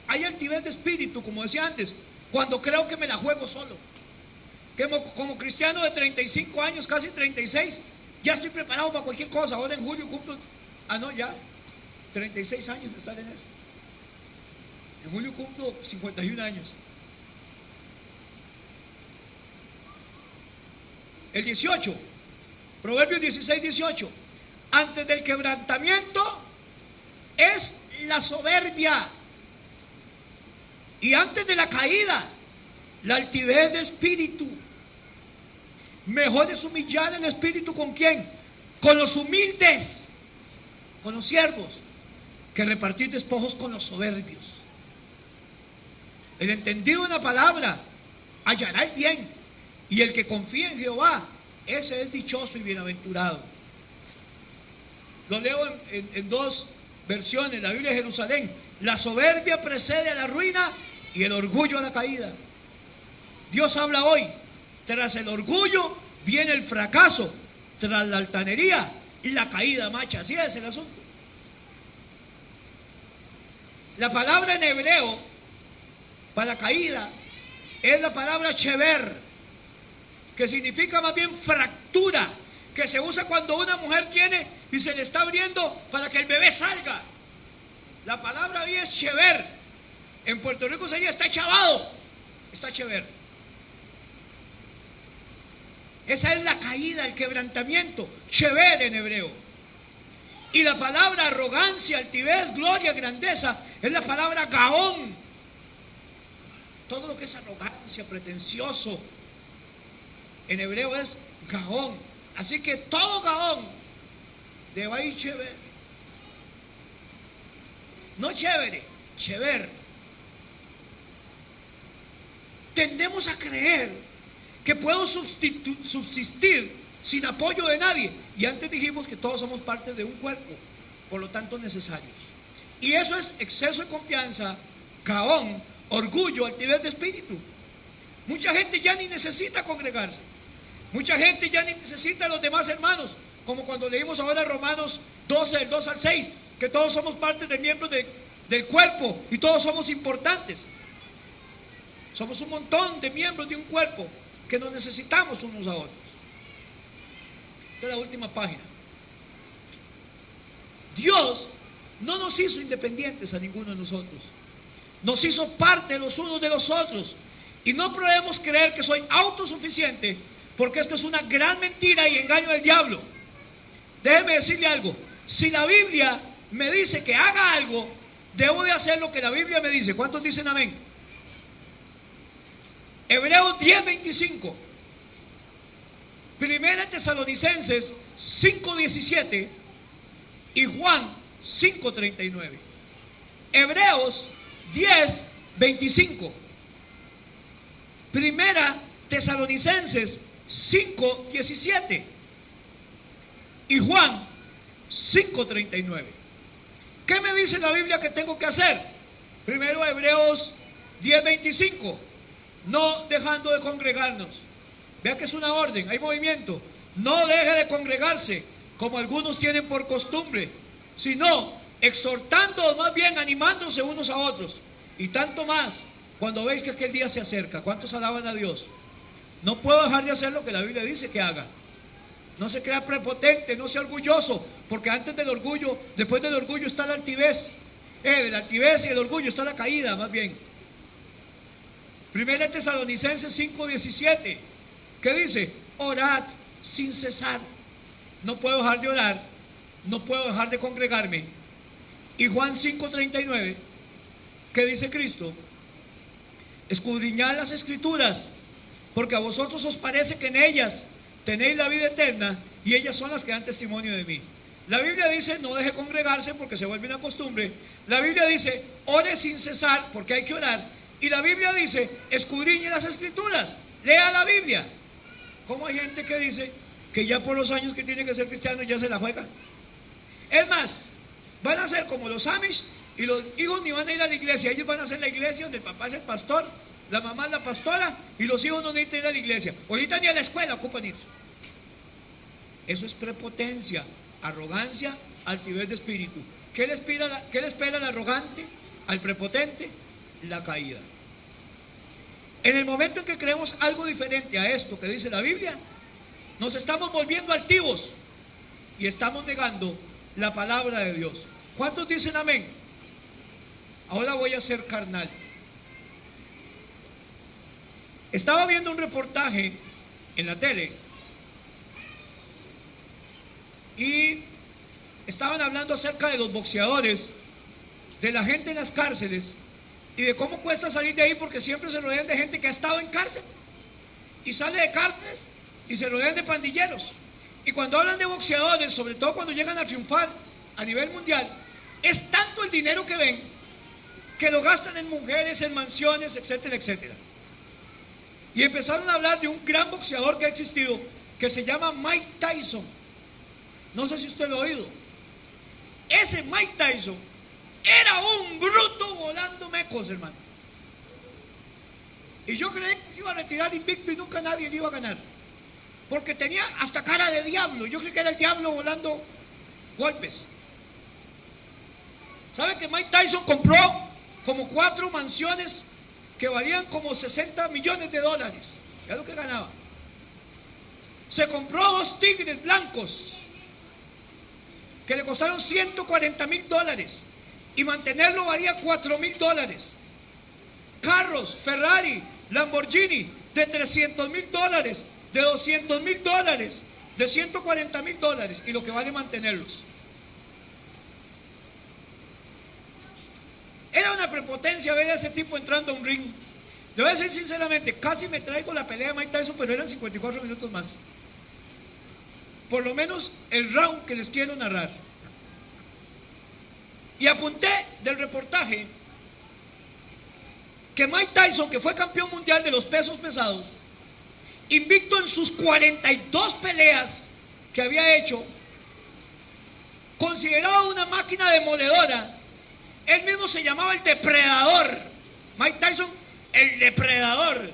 Hay altivez de espíritu, como decía antes, cuando creo que me la juego solo. Que como cristiano de 35 años, casi 36, ya estoy preparado para cualquier cosa. Ahora en julio cumplo, ya 36 años de estar en eso. En julio cumplo 51 años. El 18, Proverbios 16, 18. Antes del quebrantamiento es la soberbia, y antes de la caída, la altivez de espíritu. Mejor es humillar el espíritu ¿con quién? Con los humildes, con los siervos, que repartir despojos con los soberbios. El entendido en la palabra hallará el bien, y el que confía en Jehová, ese es dichoso y bienaventurado. Lo leo en dos versiones, la Biblia de Jerusalén. La soberbia precede a la ruina y el orgullo a la caída. Dios habla hoy, tras el orgullo viene el fracaso, tras la altanería y la caída, macha. Así es el asunto. La palabra en hebreo para caída es la palabra shever, que significa más bien fractura, que se usa cuando una mujer tiene y se le está abriendo para que el bebé salga. La palabra ahí es chever. En Puerto Rico sería está chavado, está chever. Esa es la caída, el quebrantamiento, chever en hebreo. Y la palabra arrogancia, altivez, gloria, grandeza, es la palabra gaón. Todo lo que es arrogancia, pretencioso, en hebreo es gaón. Así que todo gaón de Baí chever. No chévere, chever. Tendemos a creer que puedo subsistir sin apoyo de nadie. Y antes dijimos que todos somos parte de un cuerpo, por lo tanto necesarios. Y eso es exceso de confianza, gaón, orgullo, altivez de espíritu. Mucha gente ya ni necesita congregarse. Mucha gente ya ni necesita a los demás hermanos, como cuando leímos ahora Romanos 12, del 2 al 6, que todos somos parte de miembros del cuerpo y todos somos importantes. Somos un montón de miembros de un cuerpo que nos necesitamos unos a otros. Esta es la última página. Dios no nos hizo independientes a ninguno de nosotros. Nos hizo parte los unos de los otros. Y no podemos creer que soy autosuficiente, porque esto es una gran mentira y engaño del diablo. Déjeme decirle algo. Si la Biblia me dice que haga algo, debo de hacer lo que la Biblia me dice. ¿Cuántos dicen amén? Hebreos 10:25. Primera Tesalonicenses 5:17 y Juan 5:39. Hebreos 10:25. Primera Tesalonicenses 5:17 y Juan 5:39. ¿Qué me dice la Biblia que tengo que hacer? Primero Hebreos 10:25. No dejando de congregarnos. Vea que es una orden, hay movimiento. No deje de congregarse, como algunos tienen por costumbre, sino exhortando, más bien animándose unos a otros. Y tanto más cuando veis que aquel día se acerca. ¿Cuántos alaban a Dios? No puedo dejar de hacer lo que la Biblia dice que haga. No se crea prepotente, no sea orgulloso, porque antes del orgullo, después del orgullo está la altivez. De la altivez y el orgullo está la caída, más bien. Primera Tesalonicenses 5:17, ¿qué dice? Orad sin cesar. No puedo dejar de orar, no puedo dejar de congregarme. Y Juan 5:39, ¿qué dice Cristo? Escudriñad las Escrituras, porque a vosotros os parece que en ellas tenéis la vida eterna, y ellas son las que dan testimonio de mí. La Biblia dice, no deje congregarse porque se vuelve una costumbre. La Biblia dice, ore sin cesar porque hay que orar. Y la Biblia dice, escudriñe las Escrituras, lea la Biblia. ¿Cómo hay gente que dice que ya por los años que tiene que ser cristiano ya se la juega? Es más, van a ser como los Amish, y los hijos ni van a ir a la iglesia. Ellos van a hacer la iglesia donde el papá es el pastor, la mamá es la pastora, y los hijos no necesitan ir a la iglesia. Ahorita ni a la escuela ocupan ir. Eso es prepotencia, arrogancia, altivez de espíritu. ¿Qué le espera al arrogante, al prepotente? La caída. En el momento en que creemos algo diferente a esto que dice la Biblia, nos estamos volviendo altivos y estamos negando la palabra de Dios. ¿Cuántos dicen amén? Ahora voy a ser carnal. Estaba viendo un reportaje en la tele y estaban hablando acerca de los boxeadores, de la gente en las cárceles y de cómo cuesta salir de ahí, porque siempre se rodean de gente que ha estado en cárcel y sale de cárceles y se rodean de pandilleros. Y cuando hablan de boxeadores, sobre todo cuando llegan a triunfar a nivel mundial, es tanto el dinero que ven que lo gastan en mujeres, en mansiones, etcétera, etcétera. Y empezaron a hablar de un gran boxeador que ha existido, que se llama Mike Tyson. No sé si usted lo ha oído. Ese Mike Tyson era un bruto volando mecos, hermano. Y yo creí que se iba a retirar invicto y nunca nadie le iba a ganar, porque tenía hasta cara de diablo. Yo creí que era el diablo volando golpes. ¿Sabe que Mike Tyson compró como 4 mansiones que valían como $60 millones? Ya lo que ganaba. se compró 2 tigres blancos que le costaron $140,000 y mantenerlo valía $4,000. Carros, Ferrari, Lamborghini de $300,000, de $200,000, de $140,000 y lo que vale mantenerlos. Era una prepotencia ver a ese tipo entrando a un ring. Le voy a decir sinceramente, casi me traigo la pelea de Mike Tyson, pero eran 54 minutos más. Por lo menos el round que les quiero narrar. Y apunté del reportaje que Mike Tyson, que fue campeón mundial de los pesos pesados, invicto en sus 42 peleas que había hecho, considerado una máquina demoledora. Él mismo se llamaba el depredador. Mike Tyson, el depredador.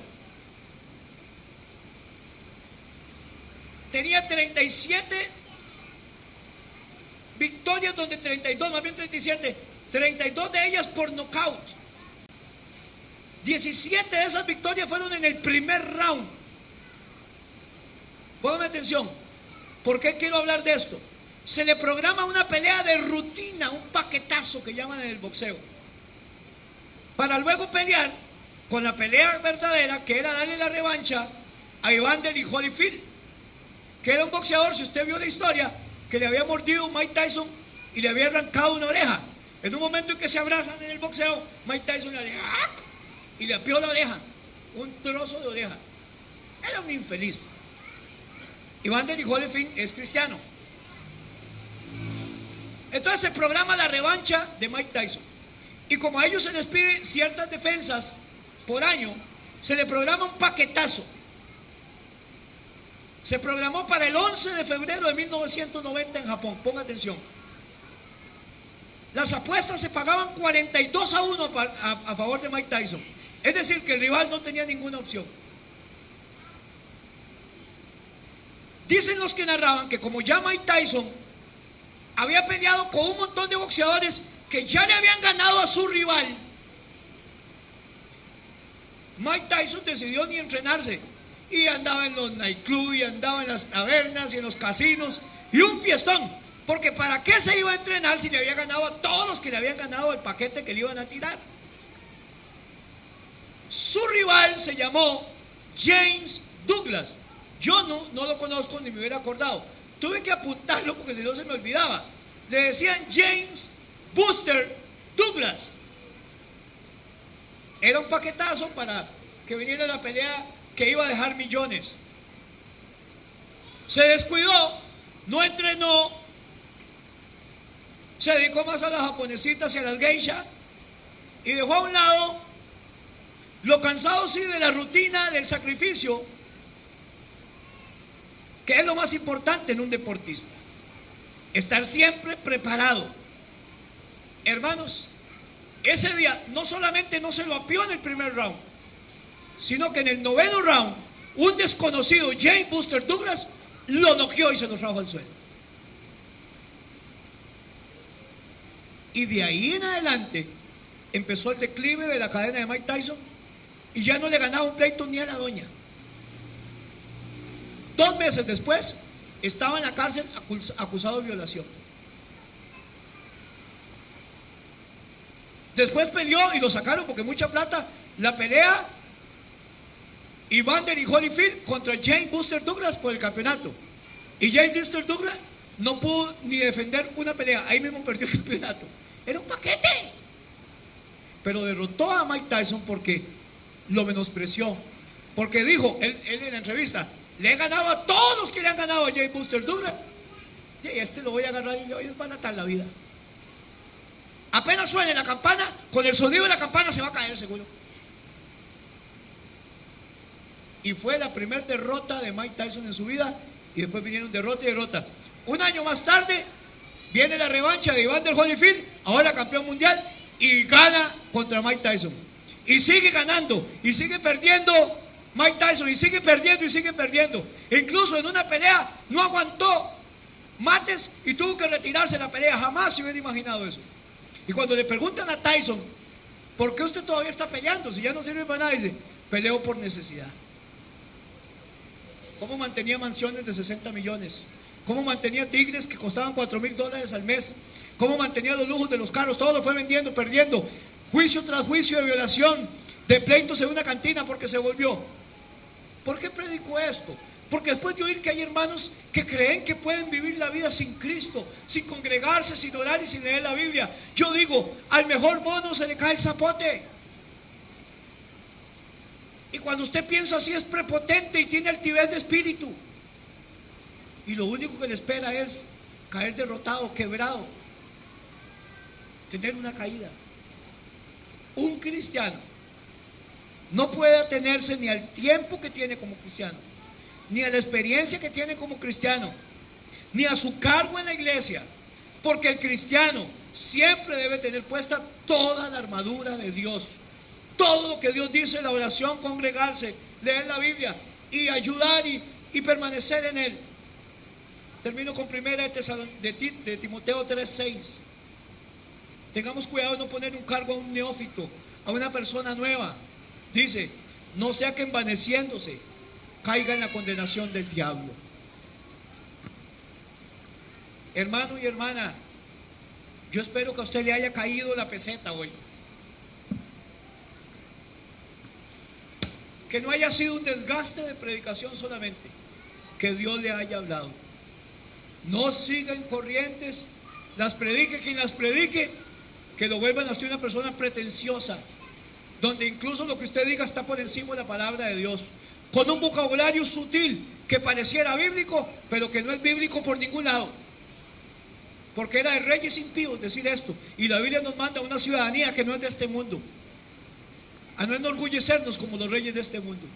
Tenía 37 victorias, donde 32, más bien 37, 32 de ellas por nocaut. 17 de esas victorias fueron en el primer round. Póngame atención, ¿por qué quiero hablar de esto? Se le programa una pelea de rutina, un paquetazo que llaman en el boxeo, para luego pelear con la pelea verdadera, que era darle la revancha a Evander y Holyfield, que era un boxeador, si usted vio la historia, que le había mordido Mike Tyson y le había arrancado una oreja. En un momento en que se abrazan en el boxeo, Mike Tyson le y le apió la oreja, un trozo de oreja. Era un infeliz. Evander y Holyfield es cristiano. Entonces se programa la revancha de Mike Tyson. Y como a ellos se les pide ciertas defensas por año, se le programa un paquetazo. Se programó para el 11 de febrero de 1990 en Japón. Ponga atención. Las apuestas se pagaban 42-1 a favor de Mike Tyson. Es decir, que el rival no tenía ninguna opción. Dicen los que narraban que como ya Mike Tyson había peleado con un montón de boxeadores que ya le habían ganado a su rival, Mike Tyson decidió ni entrenarse y andaba en los nightclubs y andaba en las tabernas y en los casinos y un fiestón, porque ¿para qué se iba a entrenar si le había ganado a todos los que le habían ganado el paquete que le iban a tirar? Su rival se llamó James Douglas. Yo no lo conozco ni me hubiera acordado. Tuve que apuntarlo porque si no se me olvidaba. Le decían James Buster Douglas. Era un paquetazo para que viniera la pelea que iba a dejar millones. Se descuidó, no entrenó, se dedicó más a las japonesitas y a las geisha y dejó a un lado lo cansado sí de la rutina, del sacrificio, que es lo más importante en un deportista. Estar siempre preparado. Hermanos, ese día no solamente no se lo apió en el primer round, sino que en el 9º round, un desconocido, James Buster Douglas, lo noqueó y se lo trajo al suelo. Y de ahí en adelante empezó el declive de la cadena de Mike Tyson y ya no le ganaba un pleito ni a la doña. 2 meses después estaba en la cárcel acusado de violación. Después peleó y lo sacaron porque mucha plata. La pelea Evander y Holyfield contra James Buster Douglas por el campeonato. Y James Buster Douglas no pudo ni defender una pelea. Ahí mismo perdió el campeonato. Era un paquete. Pero derrotó a Mike Tyson porque lo menospreció. Porque dijo, él en la entrevista, le he ganado a todos los que le han ganado a James Buster Douglas. Y este lo voy a agarrar y hoy les van a atar la vida. Apenas suene la campana, con el sonido de la campana se va a caer seguro. Y fue la primera derrota de Mike Tyson en su vida. Y después vinieron derrota y derrota. Un año más tarde viene la revancha de Evander Holyfield, ahora campeón mundial, y gana contra Mike Tyson. Y sigue ganando, y sigue perdiendo Mike Tyson, y sigue perdiendo, y sigue perdiendo. E incluso en una pelea no aguantó mates y tuvo que retirarse de la pelea. Jamás se hubiera imaginado eso. Y cuando le preguntan a Tyson, ¿por qué usted todavía está peleando? Si ya no sirve para nada, dice, peleo por necesidad. cómo mantenía mansiones de 60 millones, cómo mantenía tigres que costaban $4,000 al mes, cómo mantenía los lujos de los carros, todo lo fue vendiendo, perdiendo, juicio tras juicio de violación, de pleitos en una cantina porque se volvió. ¿Por qué predico esto? Porque después de oír que hay hermanos que creen que pueden vivir la vida sin Cristo, sin congregarse, sin orar y sin leer la Biblia, yo digo, al mejor mono se le cae el zapote. Y cuando usted piensa así es prepotente y tiene altivez de espíritu. Y lo único que le espera es caer derrotado, quebrado, tener una caída. Un cristiano no puede atenerse ni al tiempo que tiene como cristiano, ni a la experiencia que tiene como cristiano, ni a su cargo en la iglesia, porque el cristiano siempre debe tener puesta toda la armadura de Dios. Todo lo que Dios dice, la oración, congregarse, leer la Biblia y ayudar y permanecer en Él. Termino con primera de Timoteo 3:6. Tengamos cuidado de no poner un cargo a un neófito, a una persona nueva. Dice, no sea que envaneciéndose caiga en la condenación del diablo. Hermano y hermana, yo espero que a usted le haya caído la peseta hoy. Que no haya sido un desgaste de predicación solamente, que Dios le haya hablado. No sigan corrientes, las predique quien las predique, que lo vuelvan a usted una persona pretenciosa, donde incluso lo que usted diga está por encima de la palabra de Dios, con un vocabulario sutil que pareciera bíblico, pero que no es bíblico por ningún lado, porque era de reyes impíos decir esto, y la Biblia nos manda a una ciudadanía que no es de este mundo, a no enorgullecernos como los reyes de este mundo.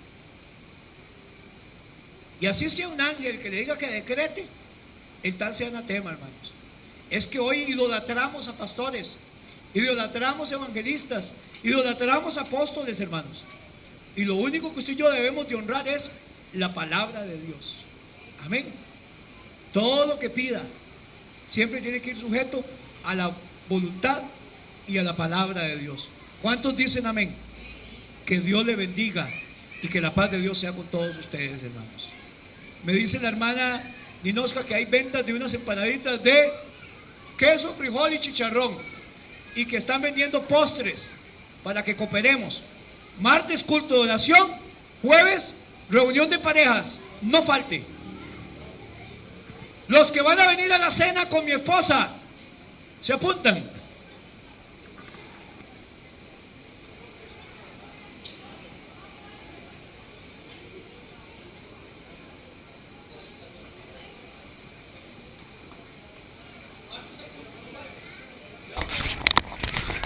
Y así sea un ángel que le diga que decrete, el tal sea anatema, hermanos. Es que hoy idolatramos a pastores, idolatramos evangelistas, idolatramos apóstoles, hermanos. Y lo único que usted y yo debemos de honrar es la palabra de Dios. Amén. Todo lo que pida siempre tiene que ir sujeto a la voluntad y a la palabra de Dios. ¿Cuántos dicen amén? Que Dios le bendiga y que la paz de Dios sea con todos ustedes, hermanos. Me dice la hermana Ninosca que hay ventas de unas empanaditas de queso, frijol y chicharrón, y que están vendiendo postres para que cooperemos. Martes culto de oración, jueves reunión de parejas, no falte. Los que van a venir a la cena con mi esposa, se apuntan.